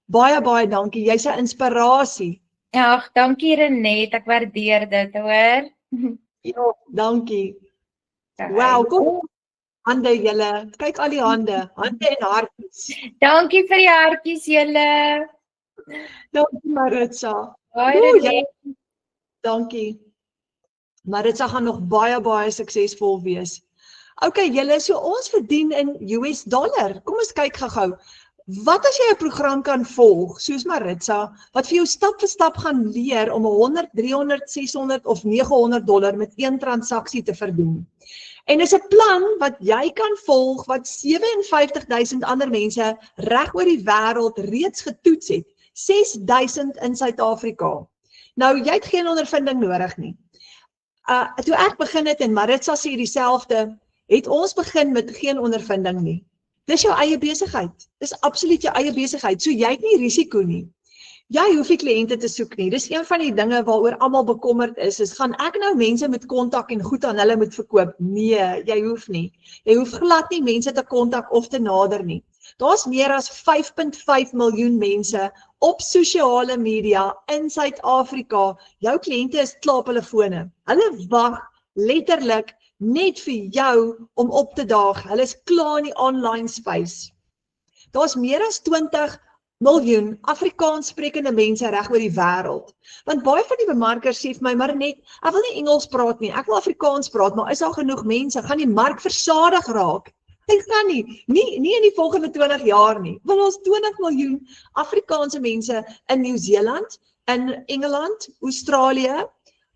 Speaker 2: Baie dankie. Jy's 'n inspirasie.
Speaker 4: Ja, dankie Renet, ek waardeer dit, hoor.
Speaker 2: Ja, dankie. Wow, kom. Hande julle. Kyk al die hande en hartjies.
Speaker 4: Dankie vir die hartjies julle.
Speaker 2: Dankie Maritza. Dankie. Maritza gaan nog baie suksesvol wees. Okay, julle, so ons verdien in US dollar. Kom ons kyk gou-gou. Wat as jy 'n program kan volg, soos Maritza, wat vir jou stap vir stap gaan leer om 100, 300, 600 of $900 met een transaksie te verdien? En is 'n plan wat jy kan volg, wat 57.000 ander mense reg oor die wêreld reeds getoets het. 6.000 in Suid-Afrika. Nou, jy het geen ondervinding nodig nie. Toe ek begin het en Maritza sê dieselfde, het ons begin met geen ondervinding nie. Dis jou eie besigheid. Dis absoluut jou eie besigheid. So jy het nie risiko nie. Jy hoef nie kliënte te soek nie. Dis een van die dinge waaroor almal bekommerd is gaan ek nou mense met kontak en goed aan hulle moet verkoop? Nee, jy hoef nie. Jy hoef glad nie mense te kontak of te nader nie. Daar's meer as 5.5 miljoen mense op sosiale media in Suid-Afrika. Jou kliënte is klaar op hulle fone. Hulle wag letterlik net vir jou om op te daag. Hulle is klaar in die online space. Daar's meer as 20 miljoen Afrikaans sprekende mense reg oor die wêreld. Want baie van die bemarkers sê vir my, maar net, ek wil nie Engels praat nie, ek wil Afrikaans praat, maar is daar genoeg mense? Gaan die mark versadig raak? Dit kan nie in die volgende 20 jaar nie. Want ons 20 miljoen Afrikaanse mense in Nieu-Seeland, in Engeland, Australië,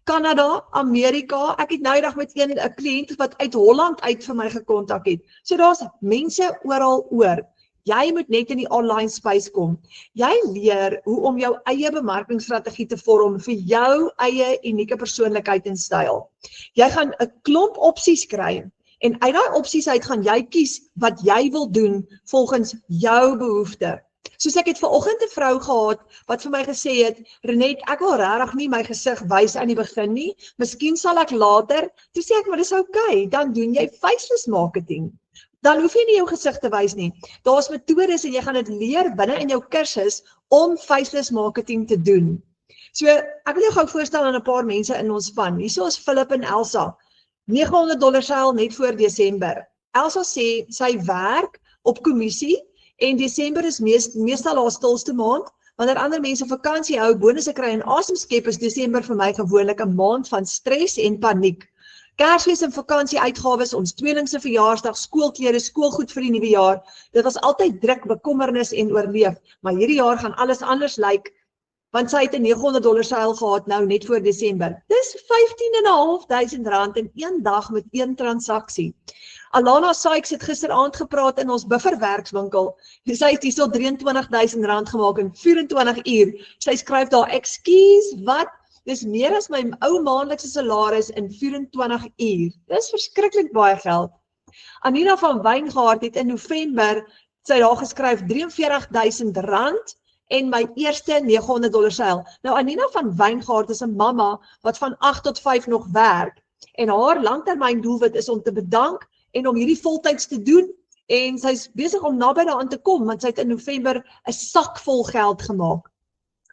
Speaker 2: Kanada, Amerika. Ek het nou eendag met 'n kliënt wat uit Holland uit vir my gekontak het. So daar's mense oral oor. Jy moet net in die online space kom. Jy leer hoe om jou eie bemarkingsstrategie te vorm vir jou eie unieke persoonlikheid en styl. Jy gaan 'n klomp opsies kry. En uit daai opsies uit gaan jy kies wat jy wil doen volgens jou behoefte. Soos ek het vanoggend 'n vrou gehad wat vir my gesê het, Renet, ek wil regtig nie my gesig wys aan die begin nie, miskien sal ek later. Toe sê ek, maar dis okay, dan doen jy faceless marketing. Dan hoef jy nie jou gesig te wys nie. Daar's metodes en jy gaan dit leer binne in jou kursus om faceless marketing te doen. So, ek wil jou gou voorstel aan 'n paar mense in ons span. Hierso is Philip en Elsa. $900 seil net voor Desember. Elsa sê sy werk op kommissie en Desember is meestal haar stilste maand. Wanneer ander mense vakansie hou, bonusse kry en asem skep, is Desember vir my gewoonlik 'n maand van stres en paniek. Kersfees en vakansieuitgawes, ons tweeling se verjaarsdag, skoolklere, skoolgoed vir die nuwe jaar. Dit was altyd druk, bekommernis en oorleef, maar hierdie jaar gaan alles anders lyk, want sy het 'n $900 seil gehad nou net voor Desember. Dis R15.500 in een dag met een transaksie. Alana Sykes het gisteraand gepraat in ons bufferwerkswinkel. Sy het hierso R23.000 gemaak in 24 uur. Sy skryf daar, "Ekskuus, wat? Dis meer as my ou maandelikse salaris in 24 uur. Dis verskriklik baie geld." Anina van Wyngaard het in November sy daar geskryf R43.000 en my eerste $900 seil. Nou Anina van Wyngaard is 'n mamma wat van 8 tot 5 nog werk en haar langtermyn doelwit is om te bedank en om hierdie voltyds te doen en sy's besig om naby daaraan te kom want sy het in November 'n sak vol geld gemaak.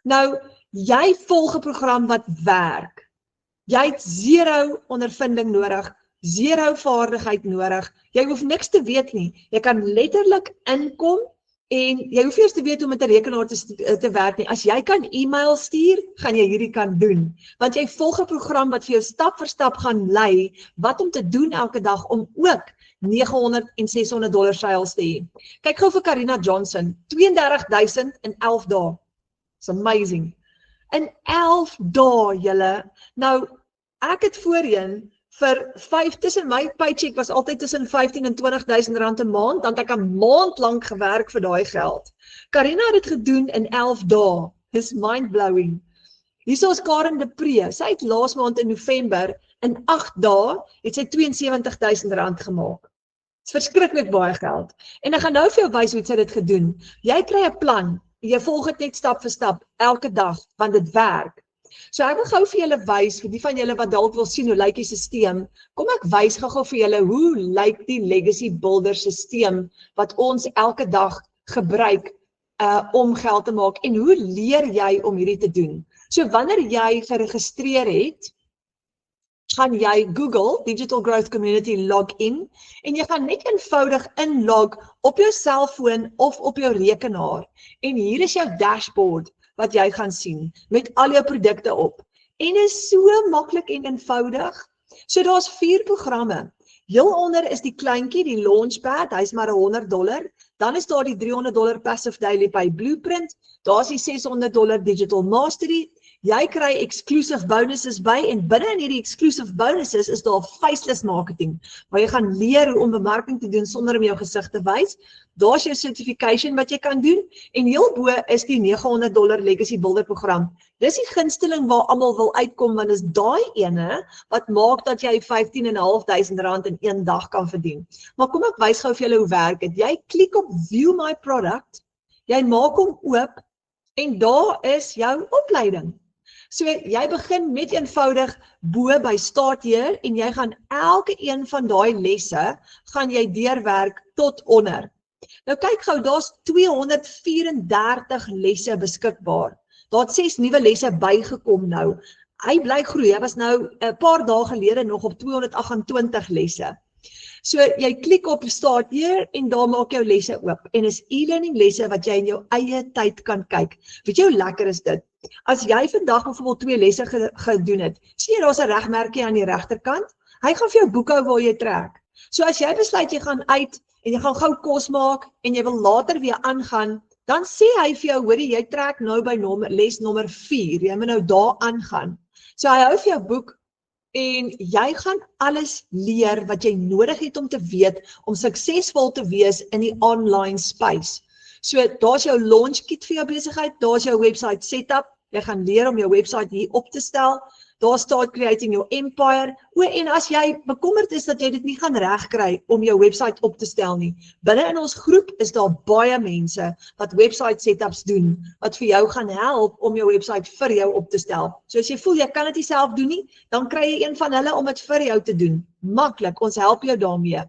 Speaker 2: Nou, jy volg 'n program wat werk. Jy het 0 ondervinding nodig, 0 vaardigheid nodig. Jy hoef niks te weet nie. Jy kan letterlik inkom en jy hoef eers te weet hoe met 'n rekenaar te werk nie. As jy kan e-mail stuur, gaan jy hierdie kan doen. Want jy volg 'n program wat vir jou stap vir stap gaan lei wat om te doen elke dag om ook $900 en $600 seils te hê. Kyk gou vir Karina Johnson, 32.000 in 11 dae. It's amazing. In 11 dae, julle. Nou, ek het voorheen vir 5 tussen my paycheck was altyd tussen 15 en 20.000 rand 'n maand, dan het ek 'n maand lank gewerk vir daai geld. Karina het dit gedoen in 11 dae. Dis mind-blowing. Hierso is Karen de Pre. Sy het laas maand in November in 8 dae het sy R72.000 gemaak. Dis verskriklik baie geld. En ek gaan nou vir jou wys hoe sy dit gedoen. Jy kry 'n plan. Jy volg dit net stap vir stap, elke dag, want dit werk. So ek wil gou vir julle wys, vir die van julle wat dalk wil sien hoe lyk die stelsel, kom ek wys gou vir julle hoe lyk die Legacy Builder stelsel wat ons elke dag gebruik om geld te maak en hoe leer jy om hierdie te doen. So wanneer jy geregistreer het, gaan jy Google Digital Growth Community login en jy gaan net eenvoudig inlog op jou selfoon of op jou rekenaar en hier is jou dashboard wat jy gaan sien met al jou produkte op. En is so maklik en eenvoudig. So daar's 4 programme. Heel onder is die kleintjie, die Launchpad, hy's maar $100. Dan is daar die $300 Passive Daily Pay Blueprint, daar's die $600 Digital Mastery. Jy kry exclusive bonuses by en binne in hierdie exclusive bonuses is daar faceless marketing, waar jy gaan leer hoe om bemarking te doen sonder om jou gesig te wys. Daar's jou certification wat jy kan doen en heel bo is die $900 Legacy Builder program. Dis die gunsteling waar almal wil uitkom want is daai ene wat maak dat jy R15.500 in een dag kan verdien. Maar kom ek wys gou vir julle hoe werk dit. Jy klik op View My Product, jy maak hom oop en daar is jou opleiding. So jy begin met eenvoudig bo by Start Here en jy gaan elke een van daai lesse gaan jy deurwerk tot onder. Nou kyk gou, daar's 234 lesse beskikbaar. Daar het 6 nuwe lesse bygekom nou. Hy bly groei, hy was nou 'n paar dae gelede nog op 228 lesse. So jy klik op Start Here en daar maak jou lesse oop en is e-learning lesse wat jy in jou eie tyd kan kyk. Weet jy hoe lekker is dit? As jy vandag byvoorbeeld 2 lesse gedoen het, sien jy daar's 'n regmerkie aan die regterkant. Hy gaan vir jou boekhou waar jy trek. So as jy besluit jy gaan uit en jy gaan gou kos maak en jy wil later weer aangaan, dan sê hy vir jou, hoorie, jy trek nou by les nommer 4, jy moet nou daar aangaan. So hy hou vir jou boek en jy gaan alles leer wat jy nodig het om te weet om suksesvol te wees in die online space. So daar's jou launch kit vir jou besigheid, daar's jou website setup, jy gaan leer om jou website hier op te stel, daar Start Creating Your Empire, en as jy bekommerd is dat jy dit nie gaan regkry om jou website op te stel nie, binne in ons groep is daar baie mense wat website setups doen, wat vir jou gaan help om jou website vir jou op te stel. So as jy voel jy kan dit nie self doen nie, dan kry jy een van hulle om dit vir jou te doen. Maklik, ons help jou daarmee.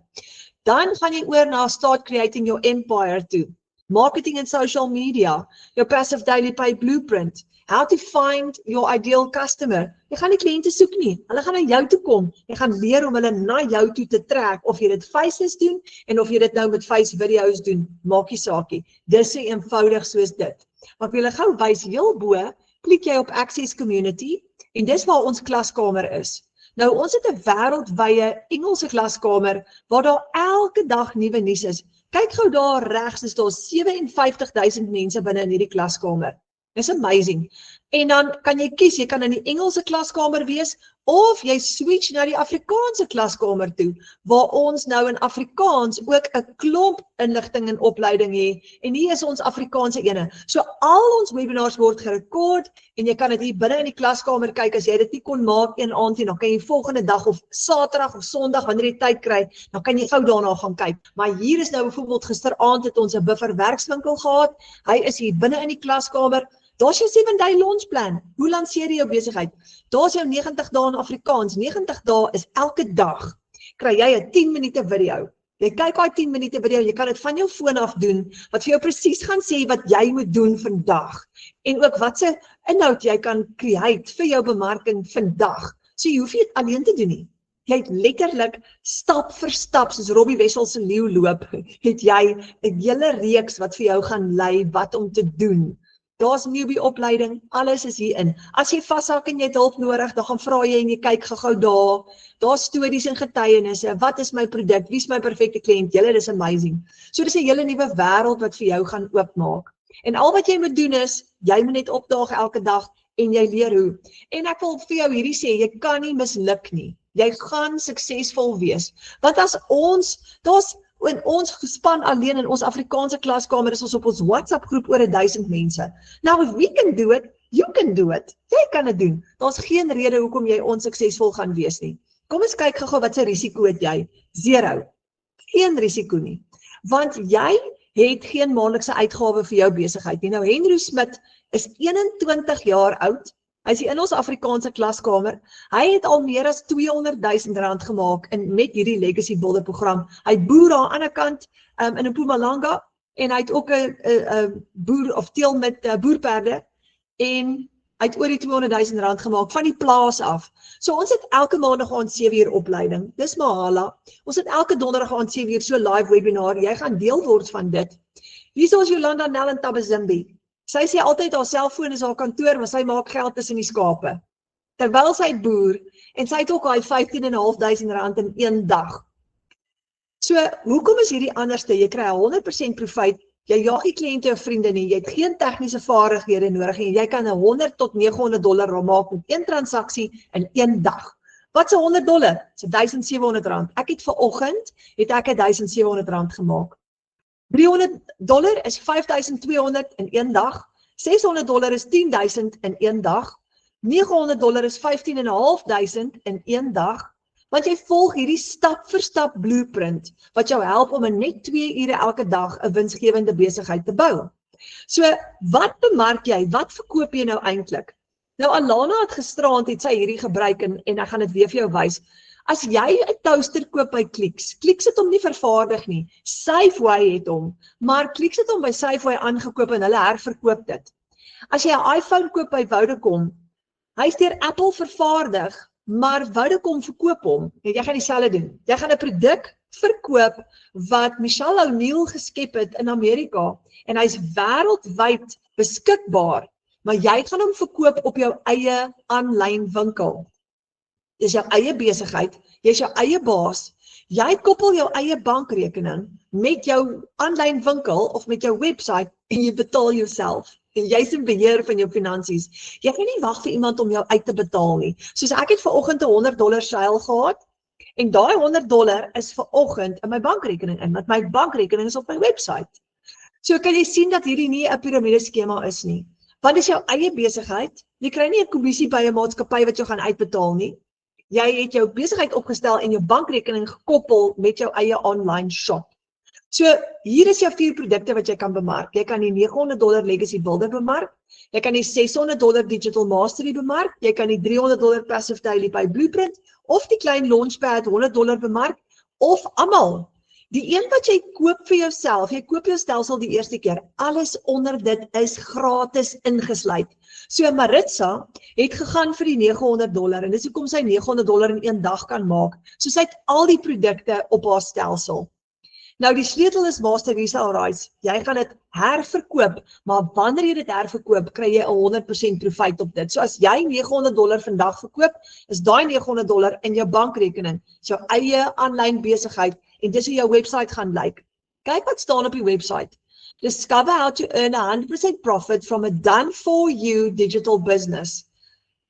Speaker 2: Dan gaan jy oor na Start Creating Your Empire toe. Marketing and social media, your Passive Daily Pay Blueprint, how to find your ideal customer. Jy gaan nie kliënte soek nie, hulle gaan na jou toe kom. Jy gaan leer om hulle na jou toe te trek, of jy dit faceless doen, en of jy dit nou met face videos doen, maak nie saakie. Dis so eenvoudig soos dit. Maar ek wil julle gou wys, heel bo, klik jy op Access Community, en dis waar ons klaskamer is. Nou, ons het 'n wêreldwye Engelse klaskamer, waar daar elke dag nuwe nuus is. Kyk gou daar regs, is daar 57.000 mense binne in hierdie klaskamer. Dis amazing. En dan kan jy kies, jy kan in die Engelse klaskamer wees, of jy switch na die Afrikaanse klaskamer toe, waar ons nou in Afrikaans ook 'n klomp inligting en opleiding het, en hier is ons Afrikaanse ene. So al ons webinars word gerekord, en jy kan dit hier binne in die klaskamer kyk, as jy dit nie kon maak een aand nie, dan kan jy volgende dag of Saterdag of Sondag, wanneer jy tyd kry, dan kan jy gou daarna gaan kyk. Maar hier is nou byvoorbeeld gisteraand het ons 'n buffer werkswinkel gehad, hy is hier binne in die klaskamer. Daar's jou 7-day launch plan. Hoe lanseer jy jou besigheid? Daar's jou 90 dae in Afrikaans. 90 dae is elke dag. Kry jy 'n 10 minute video. Jy kyk daai 10 minute video, jy kan dit van jou foon af doen, wat vir jou presies gaan sê wat jy moet doen vandag. En ook wat se inhoud jy kan create vir jou bemarking vandag. So jy hoef nie dit alleen te doen nie. Jy het letterlik stap vir stap, soos Robbie Wessel se leeu loop, het jy 'n hele reeks wat vir jou gaan lei wat om te doen. Daar's newbie opleiding, alles is hierin. As jy vashak en jy het hulp nodig, dan gaan vra jy en jy kyk gou daar. Daar's stories en getuienisse. Wat is my produk? Wie is my perfekte kliënt? Julle, dis amazing. So dis 'n hele nuwe wêreld wat vir jou gaan oopmaak. En al wat jy moet doen is, jy moet net opdaag elke dag en jy leer hoe. En ek wil vir jou hierdie sê, jy kan nie misluk nie. Jy gaan suksesvol wees. Want as in ons gespan alleen in ons Afrikaanse klaskamer is ons op ons WhatsApp groep oor 1000 mense. Now if we can do it, you can do it. Jy kan dit doen. Daar's geen rede hoekom jy onsuksesvol gaan wees nie. Kom ons kyk gou wat se risiko het jy? 0. Geen risiko nie. Want jy het geen maandelikse uitgawe vir jou besigheid nie. Nou Henry Smit is 21 jaar oud. Hy is in ons Afrikaanse klaskamer. Hy het al meer as R200,000 gemaak met hierdie Legacy Builder program. Hy boer aan die ander kant in Mpumalanga en hy het ook 'n boer of teel met boerperde en hy het oor die R200,000 gemaak van die plaas af. So ons het elke maandag aan 7 uur opleiding. Dis Mahala. Ons het elke donderdag aan 7 uur so live webinar. Jy gaan deel word van dit. Hier is ons Jolanda Nel in Tabazimbi. Sy sê altyd haar selfoon is haar kantoor, maar sy maak geld tussen die skape. Terwyl sy boer, en sy het ook al R15.500 in een dag. So, hoekom is hierdie anderste? Jy kry 100% profijt, jy jaag nie kliënte of vriende nie, jy het geen tegniese vaardighede nodig en jy kan $100 tot $900 maak met een transaksie in een dag. Wat is $100? Dis R1,700. Ek het vanoggend R1,700 gemaak. $300 is $5,200 in een dag, $600 is $10,000 in een dag, $900 is $15,500 in een dag, want jy volg hierdie stap vir stap blueprint, wat jou help om in net 2 ure elke dag 'n winsgewende besigheid te bou. So, wat bemark jy? Wat verkoop jy nou eintlik? Nou, Alana het gisteraand het sy hierdie gebruik en ek gaan dit weer vir jou wys. As jy 'n toaster koop by Clicks het hom nie vervaardig nie, Safeway het hom, maar Clicks het hom by Safeway aangekoop en hulle herverkoop dit. As jy 'n iPhone koop by Vodacom, hy is deur Apple vervaardig, maar Vodacom verkoop hom, en jy gaan dieselfde doen. Jy gaan 'n produk verkoop wat Michelle O'Neil geskep het in Amerika, en hy's wêreldwyd beskikbaar, maar jy gaan hom verkoop op jou eie aanlyn winkel. Dis jou eie besigheid, jy is jou eie baas, jy koppel jou eie bankrekening met jou aanlyn winkel of met jou website en jy betaal jouself. En jy is in beheer van jou finansies. Jy kan nie wag vir iemand om jou uit te betaal nie. Soos ek het vanoggend $100 seil gehad, en daai $100 is vanoggend in my bankrekening in, want my bankrekening is op my website. So kan jy sien dat hierdie nie 'n piramideskema is nie. Want dis jou eie besigheid, jy kry nie 'n kommissie by 'n maatskappy wat jou gaan uitbetaal nie. Jy het jou besigheid opgestel en jou bankrekening gekoppel met jou eie online shop. So, hier is jou 4 produkte wat jy kan bemark. Jy kan die $900 Legacy Builder bemark, jy kan die $600 Digital Mastery bemark, jy kan die $300 Passive Daily by Blueprint, of die klein Launchpad $100 bemark, of almal. Die een wat jy koop vir jouself, jy koop jou stelsel die eerste keer, alles onder dit is gratis ingesluit. So Maritza het gegaan vir die $900 en dis hoekom sy $900 in een dag kan maak. So sy het al die produkte op haar stelsel. Nou die sleutel is Master Resale Rights. Jy gaan dit herverkoop, maar wanneer jy dit herverkoop, kry jy 100% profijt op dit. So as jy $900 vandag verkoop, is daai $900 in jou bankrekening, is jou eie aanlyn besigheid, en dis hoe jou website gaan lyk. Kyk wat staan op die website. Discover how to earn 100% profit from a done-for-you digital business.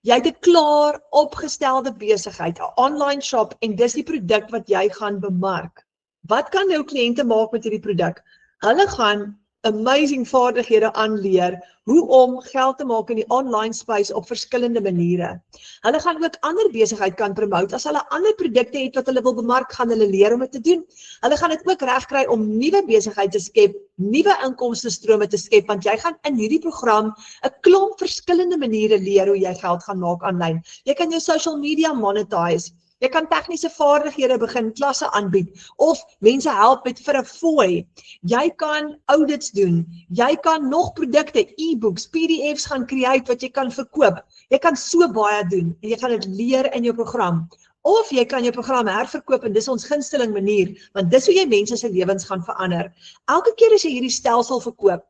Speaker 2: Jy het 'n klaar opgestelde besigheid, 'n online shop, en dis die produk wat jy gaan bemark. Wat kan jou kliënte maak met hierdie produk? Hulle gaan amazing vaardighede aanleer hoe om geld te maak in die online space op verskillende maniere. Hulle gaan ook ander besigheid kan promote. As hulle ander produkte het wat hulle wil bemark, gaan hulle leer om dit te doen. Hulle gaan dit ook regkry om nuwe besigheid te skep, nuwe inkomstestrome te skep, want jy gaan in hierdie program 'n klomp verskillende maniere leer hoe jy geld gaan maak aanlyn. Jy kan jou social media monetize. Jy kan tegniese vaardighede begin klasse aanbied, of mense help met vir 'n fooi. Jy kan audits doen, jy kan nog produkte, e-books, PDF's gaan create wat jy kan verkoop. Jy kan so baie doen, en jy gaan dit leer in jou program. Of jy kan jou program herverkoop, en dis ons gunsteling manier, want dis hoe jy mense se lewens gaan verander. Elke keer as jy hierdie stelsel verkoop,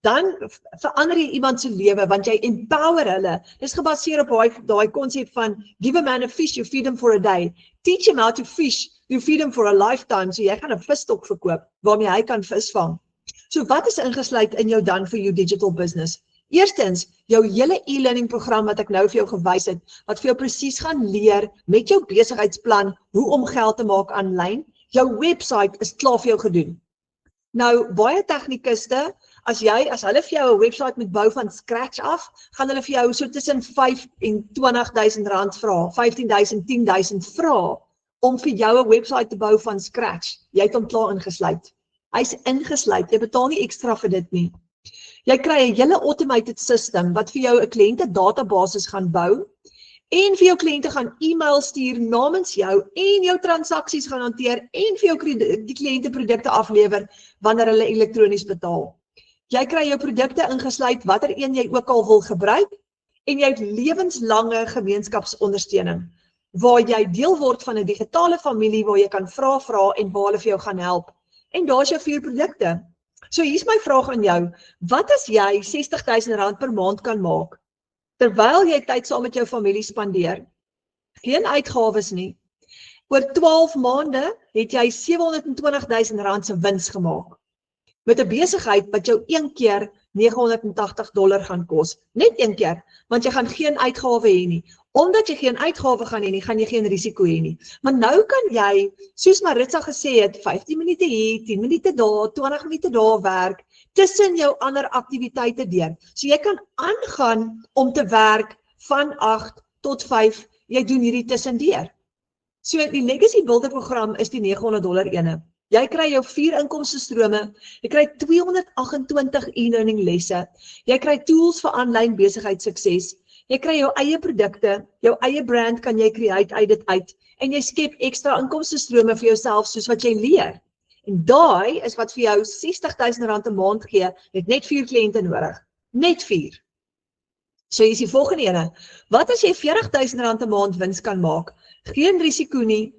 Speaker 2: dan verander jy iemand se lewe, want jy empower hulle. Dis gebaseer op daai konsep van give a man a fish, you feed him for a day. Teach him how to fish, you feed him for a lifetime. So jy gaan 'n visstok verkoop waarmee hy kan vis vang. So wat is ingesluit in jou done for you digital business? Eerstens, jou hele e-learning program wat ek nou vir jou gewys het, wat vir jou presies gaan leer met jou besigheidsplan hoe om geld te maak aanlyn. Jou website is klaar vir jou gedoen. Nou, baie tegnikuste, as hulle vir jou 'n website moet bou van scratch af, gaan hulle vir jou so tussen R5,000 en R20,000 vra, R15,000, R10,000 vra, om vir jou 'n website te bou van scratch. Jy het hom klaar ingesluit. Hy's ingesluit, jy betaal nie ekstra vir dit nie. Jy kry 'n hele automated system, wat vir jou 'n kliënte database gaan bou, en vir jou kliënte gaan e-mail stuur namens jou, en jou transaksies gaan hanteer, en vir jou die kliënte produkte aflewer, wanneer hulle elektronies betaal. Jy kry jou produkte ingesluit, watter een jy ook al wil gebruik, en jy het lewenslange gemeenskapsondersteuning, waar jy deel word van 'n digitale familie, waar jy kan vra en waar hulle vir jou gaan help. En daar is jou 4 produkte. So hier's my vraag aan jou, wat as jy R60,000 per maand kan maak, terwyl jy tyd saam met jou familie spandeer, geen uitgawes nie, Oor 12 maande het jy R720.000 se wins gemaak. Met 'n besigheid wat jou een keer $980 gaan kos. Net een keer, want jy gaan geen uitgawe hê nie. Omdat jy geen uitgawe gaan hê nie, gaan jy geen risiko hê nie. Maar nou kan jy, soos Maritza gesê het, 15 minute hier, 10 minute daar, 20 minute daar werk, tussen jou ander aktiwiteite deur. So jy kan aangaan om te werk van 8 tot 5, jy doen hierdie tussendeur. So die Legacy Builder program is die $900 ene. Jy kry jou 4 inkomstestrome, jy kry 228 e-learning lesse, jy kry tools vir aanlyn besigheidssukses, jy kry jou eie produkte, jou eie brand kan jy create uit dit uit, en jy skep ekstra inkomstestrome vir jouself soos wat jy leer. En daai is wat vir jou R60.000 'n maand gee, het net 4 kliënte nodig. Net 4. So is die volgende ene. Wat as jy R40.000 'n maand wins kan maak? Geen risiko nie.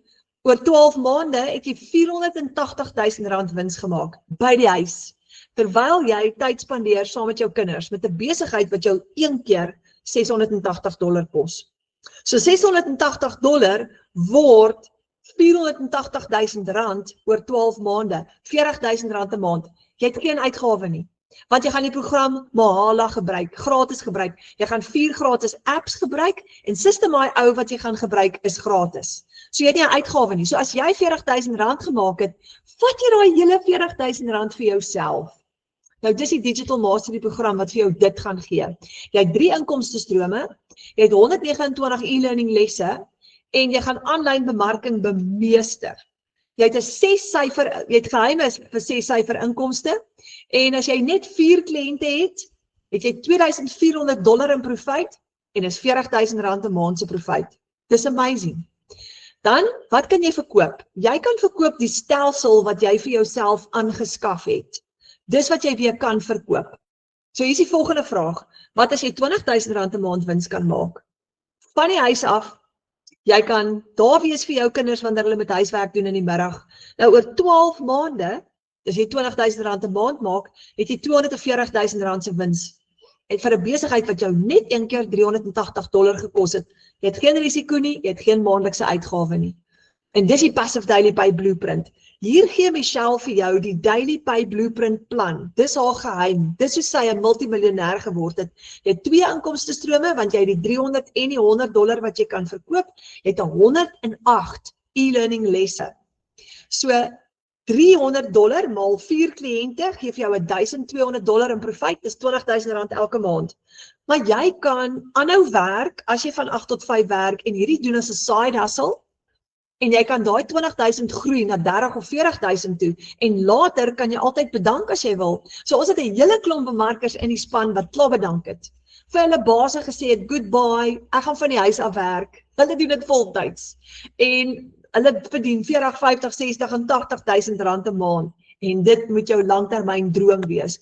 Speaker 2: Oor 12 maande het jy R480.000 wins gemaak by die huis. Terwyl jy tyd spandeer saam met jou kinders met 'n besigheid wat jou een keer $680 kos. So $680 word R480.000 oor 12 maande, R40.000 'n maand. Jy het geen uitgawe nie. Want jy gaan die program Mahala gebruik, gratis gebruik. Jy gaan 4 gratis apps gebruik en System.ai ou wat jy gaan gebruik is gratis. So jy het nie 'n uitgawe nie. So as jy R40.000 gemaak het, vat jy daai hele R40.000 vir jouself. Nou dis die Digital Mastery program wat vir jou dit gaan gee. Jy het 3 inkomstestrome, jy het 129 e-learning lesse en jy gaan aanlyn bemarking bemeester. Jy het 'n 6-syfer, jy het geheime vir 6-syfer inkomste en as jy net 4 kliënte het jy $2,400 in profijt en is R40.000 'n maand se profijt. Dis amazing. Dan, wat kan jy verkoop? Jy kan verkoop die stelsel wat jy vir jouself aangeskaf het. Dis wat jy weer kan verkoop. So hier is die volgende vraag. Wat as jy R20.000 'n maand wins kan maak? Van die huis af, jy kan daar wees vir jou kinders wanneer hulle met huiswerk doen in die middag. Nou oor 12 maande, as jy R20.000 'n maand maak, het jy R240.000 se wins. En vir 'n besigheid wat jou net een keer $380 gekos het, jy het geen risiko nie, jy het geen maandelikse uitgawe nie. En dis die Passive Daily Pay Blueprint. Hier gee Michelle vir jou die Daily Pay Blueprint plan. Dis haar geheim. Dis hoe sy 'n multimiljonair geword het. Jy het 2 inkomstestrome, want jy het die $300 en die $100 wat jy kan verkoop. Jy het 108 e-learning lesse. So $300 maal 4 kliënte gee vir jou $1,200 in profijt, dis R20.000 elke maand. Maar jy kan aanhou werk, as jy van 8 tot 5 werk, en hierdie doen as 'n side hustle, en jy kan daai 20.000 groei na 30 of 40.000 toe, en later kan jy altyd bedank as jy wil. So ons het 'n hele klomp bemarkers in die span wat klaar bedank het. Vir hulle baase gesê het, goodbye, ek gaan van die huis af werk. Hulle doen dit voltyds. En hulle verdien 40, 50, 60 en 80.000 rand 'n maand. En dit moet jou langtermyn droom wees.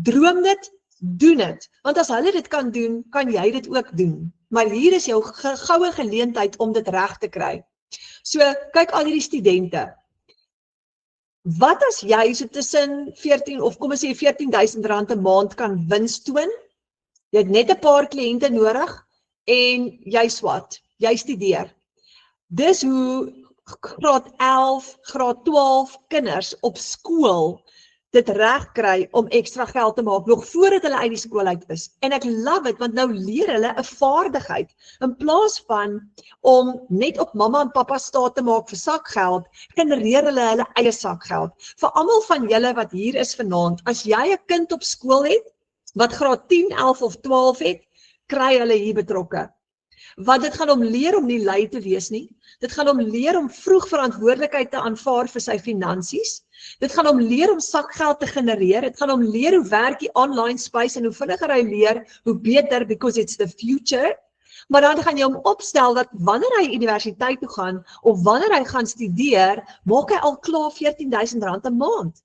Speaker 2: Droom dit, doen dit. Want as hulle dit kan doen, kan jy dit ook doen. Maar hier is jou goue geleentheid om dit reg te kry. So, kyk al hierdie studente. Wat as jy so tussen 14 of kom ons sê R14.000 'n maand kan wins toon? Jy het net 'n paar kliënte nodig en jy swat, jy studeer. Dis hoe graad 11, graad 12 kinders op skool dit reg kry om ekstra geld te maak, nog voordat hulle uit die skool uit is. En ek love it, want nou leer hulle 'n vaardigheid. In plaas van om net op mamma en pappa staat te maak vir sakgeld, genereer hulle eie sakgeld. Vir almal van julle wat hier is vanaand, as jy 'n kind op skool het, wat graad 10, 11 of 12 het, kry hulle hier betrokke. Want dit gaan hom leer om nie lui te wees nie. Dit gaan hom leer om vroeg verantwoordelikheid te aanvaar vir sy finansies. Dit gaan hom leer om sakgeld te genereer. Dit gaan hom leer hoe werk die online space en hoe vinniger hy leer, hoe beter, because it's the future. Maar dan gaan jy hom opstel dat wanneer hy universiteit toe gaan of wanneer hy gaan studeer, maak hy al klaar R14.000 'n maand.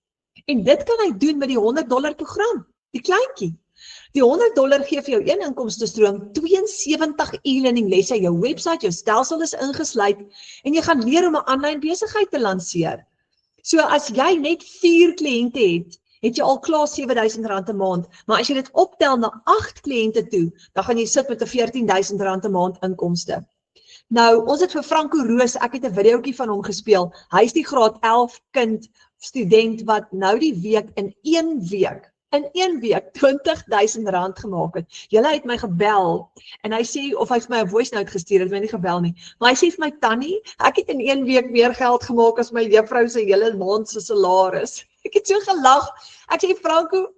Speaker 2: En dit kan hy doen met die $100 program, die kleintjie. Die $100 gee vir jou een inkomstestroom, 72 e-learning lesse, jou website, jou stelsel is ingesluit en jy gaan leer om 'n aanlyn besigheid te lanseer. So as jy net 4 kliënte het jy al klaar R7.000 'n maand, maar as jy dit optel na 8 kliënte toe, dan gaan jy sit met 'n R14.000 'n maand inkomste. Nou, ons het vir Franco Roos, ek het 'n videoetjie van hom gespeel. Hy is die graad 11 kind, student wat nou die week in 1 week 20.000 rand gemaak het. Julle het my gebel en hy sê, of hy het my 'n voice note gestuur, het my nie gebel nie, maar hy sê vir my, Tannie, ek het in 1 week meer geld gemaak as my juffrou se hele maand se salaris. Ek het so gelag. Ek sê, Franco,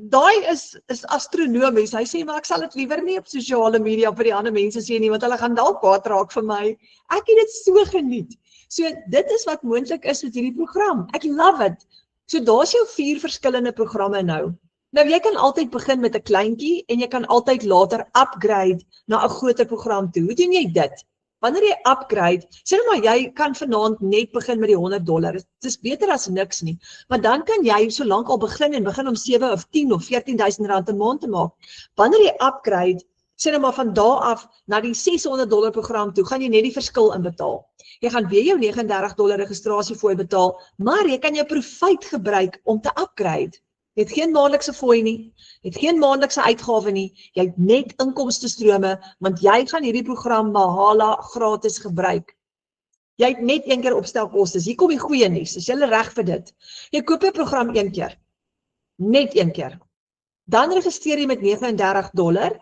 Speaker 2: daai is astronomies. Hy sê, maar ek sal dit liewer nie op sosiale media vir die ander mense sê nie, want hulle gaan dalk kwaad raak vir my. Ek het dit so geniet. So dit is wat moontlik is met hierdie program. Ek love it. So daar's jou 4 verskillende programme nou. Nou jy kan altyd begin met 'n kleintjie en jy kan altyd later upgrade na 'n groter program toe. Hoe doen jy dit? Wanneer jy upgrade, sê nou maar jy kan vanaand net begin met die $100. Dit is beter as niks nie. Maar dan kan jy so lank al begin om 7 of 10 of 14.000 rand 'n maand te maak. Wanneer jy upgrade, sê nou maar van daar af na die $600 program toe, gaan jy net die verskil inbetaal. Jy gaan weer jou $39 registrasiefooi betaal, maar jy kan jou Profite gebruik om te upgrade. Jy het geen maandelikse fooi nie, jy het geen maandelikse uitgawe nie, jy het net inkomstestrome, want jy gaan hierdie program Mahala gratis gebruik. Jy het net 1 keer opstelkostes. Hier kom die goeie nuus, is jy reg vir dit? Jy koop jou program 1 keer, net 1 keer. Dan registreer jy met $39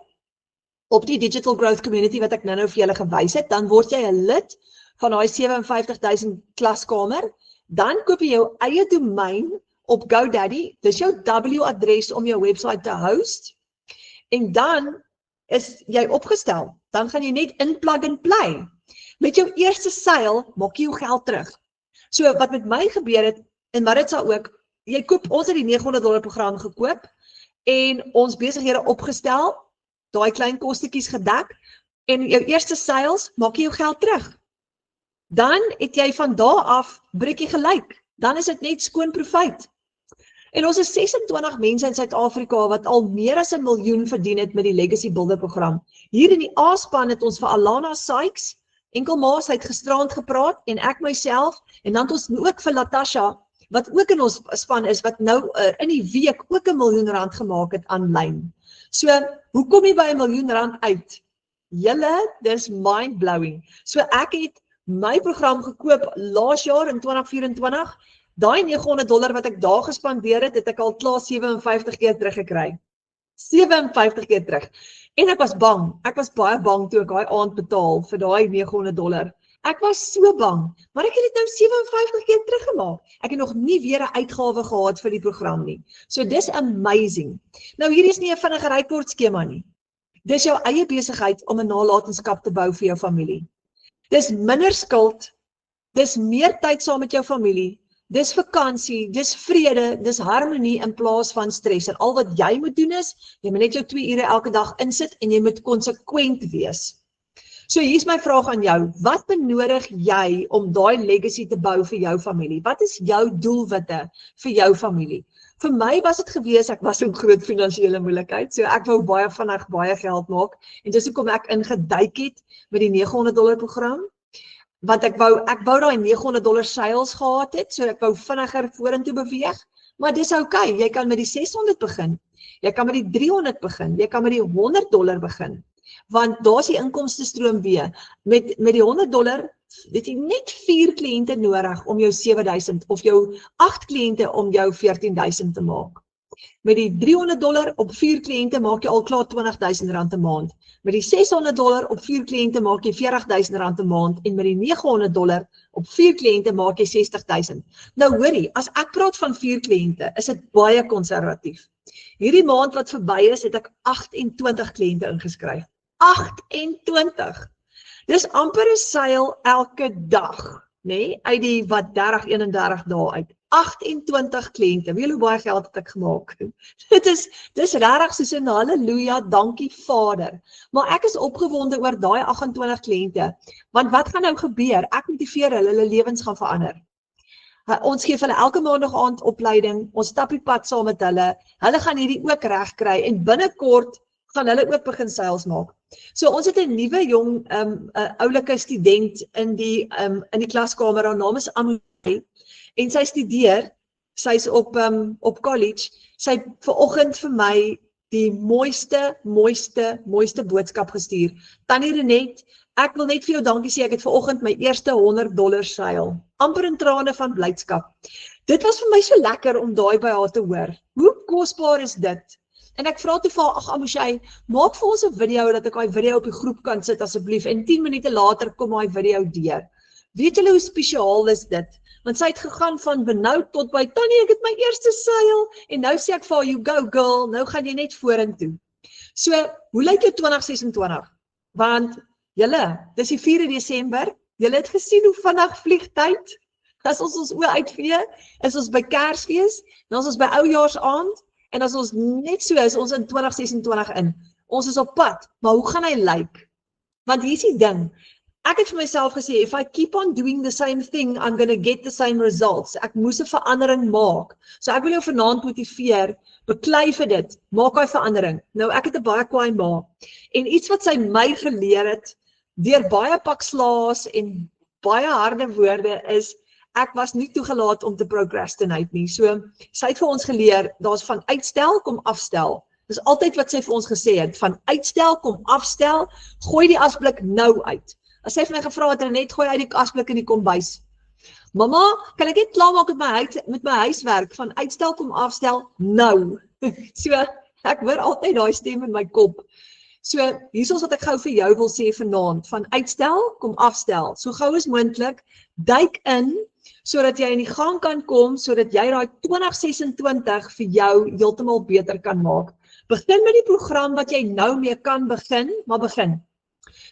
Speaker 2: op die Digital Growth Community wat ek nou vir julle gewys het, dan word jy 'n lid van daai 57.000 klaskamer, dan koop jy jou eie domein op GoDaddy, dis jou W-adres om jou website te host, en dan is jy opgestel, dan gaan jy net in plug and play. Met jou eerste seil, maak jy jou geld terug. So wat met my gebeur het, en Maritza ook, jy koop, ons het die $900 program gekoop, en ons besighede opgestel, daai klein kostetjies gedek, en jou eerste seils, maak jy jou geld terug. Dan het jy van daar af, breek jy gelyk, dan is dit net skoon Profite. En ons is 26 mense in Suid-Afrika wat al meer as 1 miljoen verdien het met die Legacy Builder program. Hier in die A-span het ons vir Alana Sykes, enkelmaas het gisterand gepraat, en ek myself, en dan het ons ook vir Latasha, wat ook in ons span is, wat nou in die week ook 1 miljoen rand gemaak het aanlyn. So, hoe kom jy by 1 miljoen rand uit? Julle, dis mind-blowing. So ek het my program gekoop laas jaar in 2024, daai $900 wat ek daar gespandeer het, het ek al klaar 57 keer teruggekry. 57 keer terug. En ek was baie bang toe ek daai aand betaal vir daai $900. Ek was so bang, maar ek het dit nou 57 keer teruggemaak. Ek het nog nie weer 'n uitgawe gehad vir die program nie. So dis amazing. Nou hier is nie 'n vinnige rykword skema nie. Dis jou eie besigheid om 'n nalatenskap te bou vir jou familie. Dis minder skuld, dis meer tyd saam met jou familie, dis vakansie, dis vrede, dis harmonie in plaas van stres. En al wat jy moet doen is, jy moet net jou 2 ure elke dag insit en jy moet konsekwent wees. So hier is my vraag aan jou, wat benodig jy om daai legacy te bou vir jou familie? Wat is jou doelwitte vir jou familie? Vir my was dit gewees, ek was in groot finansiële moeilikheid, so ek wou baie vinnig baie geld maak, en dis hoekom ek ingeduik het met die $900 program, want ek wou daai $900 sales gehad het, so ek wou vinniger vorentoe beweeg, maar dis okay, jy kan met die 600 begin, jy kan met die 300 begin, jy kan met die $100 begin, want daar is die inkomstestroom weer, met die $100, het jy net 4 kliënte nodig om jou 7.000, of jou 8 kliënte om jou 14.000 te maak. Met die $300 op 4 kliënte maak jy al klaar 20.000 rand 'n maand. Met die $600 op 4 kliënte maak jy 40.000 rand 'n maand, en met die $900 op 4 kliënte maak jy 60.000. Nou hoorie, as ek praat van 4 kliënte, is dit baie konservatief. Hierdie maand wat verby is, het ek 28 kliënte ingeskryf. 28! Dis amper 'n seil elke dag, nee, uit die wat 31 dae uit. 28 kliënte, weet hoe baie geld het ek gemaak? Dis regtig soos 'n halleluja, dankie Vader. Maar ek is opgewonde oor daai 28 kliënte, want wat gaan nou gebeur? Ek motiveer hulle lewens gaan verander. Ons gee vir hulle elke maandag aand opleiding, ons stap die pad saam met hulle gaan hierdie ook reg kry, en binnekort gaan hulle ook begin sales maak. So ons het 'n nuwe jong oulike student in die klaskamer, haar naam is Amory, en sy studeer, sy's op college, sy vanoggend vir my die mooiste boodskap gestuur. Tannie Renet, Ek wil net vir jou dankie sê, ek het vanoggend my eerste $100 seil. Amper in trane van blydskap. Dit was vir my so lekker om daai by haar te hoor. Hoe kosbaar is dit? En ek vra toe vir haar, ag Amushay, maak vir ons 'n video dat ek daai video op die groep kan sit asseblief en 10 minute later kom daai video deur. Weet julle hoe spesiaal is dit? Want sy het gegaan van benoud tot by Tannie, ek het my eerste seil en nou sê ek vir haar, you go girl, nou gaan jy net vorentoe. So, hoe lyk jou 2026? Want julle, dis die 4 Desember, julle het gesien hoe vinnig vlieg tyd. As ons oë uitvee, is ons by Kersfees, dan is ons by Oujaarsaand, en as ons net so is, ons in 2026 in. Ons is op pad, maar hoe gaan hy lyk? Want hier is die ding, ek het vir myself gesê, if I keep on doing the same thing, I'm going to get the same results. Ek moes 'n verandering maak. So ek wil jou vanaand motiveer, beklei vir dit, maak daai verandering. Nou ek het 'n baie kwaai ma, en iets wat sy my geleer het, deur baie pak slaas en baie harde woorde is, ek was nie toegelaat om te procrastinate nie. So, sy het vir ons geleer, daar's van uitstel kom afstel. Dis altyd wat sy vir ons gesê het, van uitstel kom afstel, gooi die asblik nou uit. As sy vir my gevra het, net gooi uit die asblik in die kombuis. Mamma, kan ek net klaarmaak met my huiswerk, van uitstel kom afstel, nou. So, ek hoor altyd daai stem in my kop. So, hier is wat ek gou vir jou wil sê vanaand, van uitstel kom afstel, so gou as moontlik, duik in, sodat jy in die gang kan kom, sodat jy daai 2026 vir jou heeltemal beter kan maak. Begin met die program wat jy nou mee kan begin, maar begin.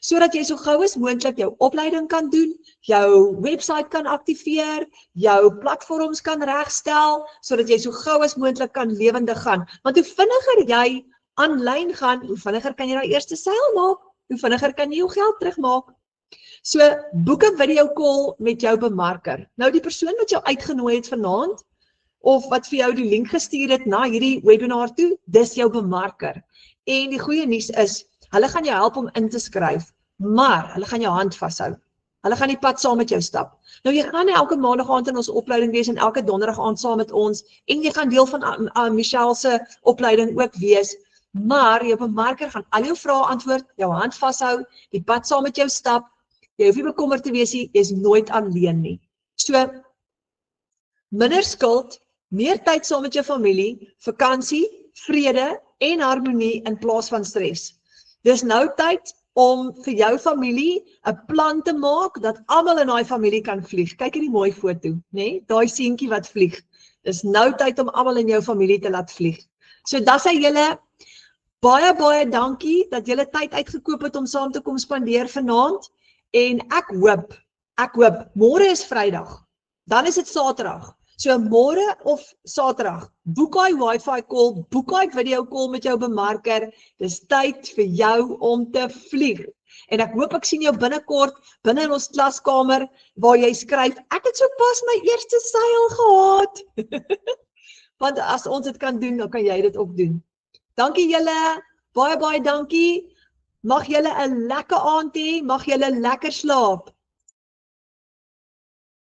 Speaker 2: Sodat jy so gou as moontlik jou opleiding kan doen, jou website kan aktiveer, jou platforms kan regstel, sodat jy so gou as moontlik kan lewendig gaan. Want hoe vinniger jy aanlyn gaan, hoe vinniger kan jy daai eerste seil maak, hoe vinniger kan jy jou geld terugmaak. So, boek 'n video call met jou bemarker. Nou die persoon wat jou uitgenooi het vanaand, of wat vir jou die link gestuur het na hierdie webinar toe, dis jou bemarker. En die goeie nuus is, hulle gaan jou help om in te skryf, maar hulle gaan jou hand vashou. Hulle gaan die pad saam met jou stap. Nou jy gaan elke maandag aand in ons opleiding wees en elke donderdag aand saam met ons, en jy gaan deel van Michelle se opleiding ook wees, maar jou bemarker gaan al jou vrae antwoord, jou hand vashou, die pad saam met jou stap. Jy hoef nie bekommerd te wees nie, jy is nooit alleen nie. So, minder skuld, meer tyd saam met jou familie, vakansie, vrede en harmonie in plaas van stres. Dis nou tyd om vir jou familie 'n plan te maak dat almal in daai familie kan vlieg. Kyk hierdie mooi foto, né? Daai seentjie wat vlieg. Dis nou tyd om almal in jou familie te laat vlieg. So dat sê julle baie dankie dat julle tyd uitgekoop het om saam te kom spandeer vanaand. En ek hoop, môre is Vrydag, dan is dit Saterdag. So môre of Saterdag, boek daai wifi call, boek daai video call met jou bemarker. Dis tyd vir jou om te vlieg. En ek hoop ek sien jou binnekort binne in ons klaskamer waar jy skryf, ek het sopas my eerste seil gehad. Want as ons dit kan doen, dan kan jy dit ook doen. Dankie julle, baie dankie. Mag julle 'n lekker aand hê, mag julle lekker slaap.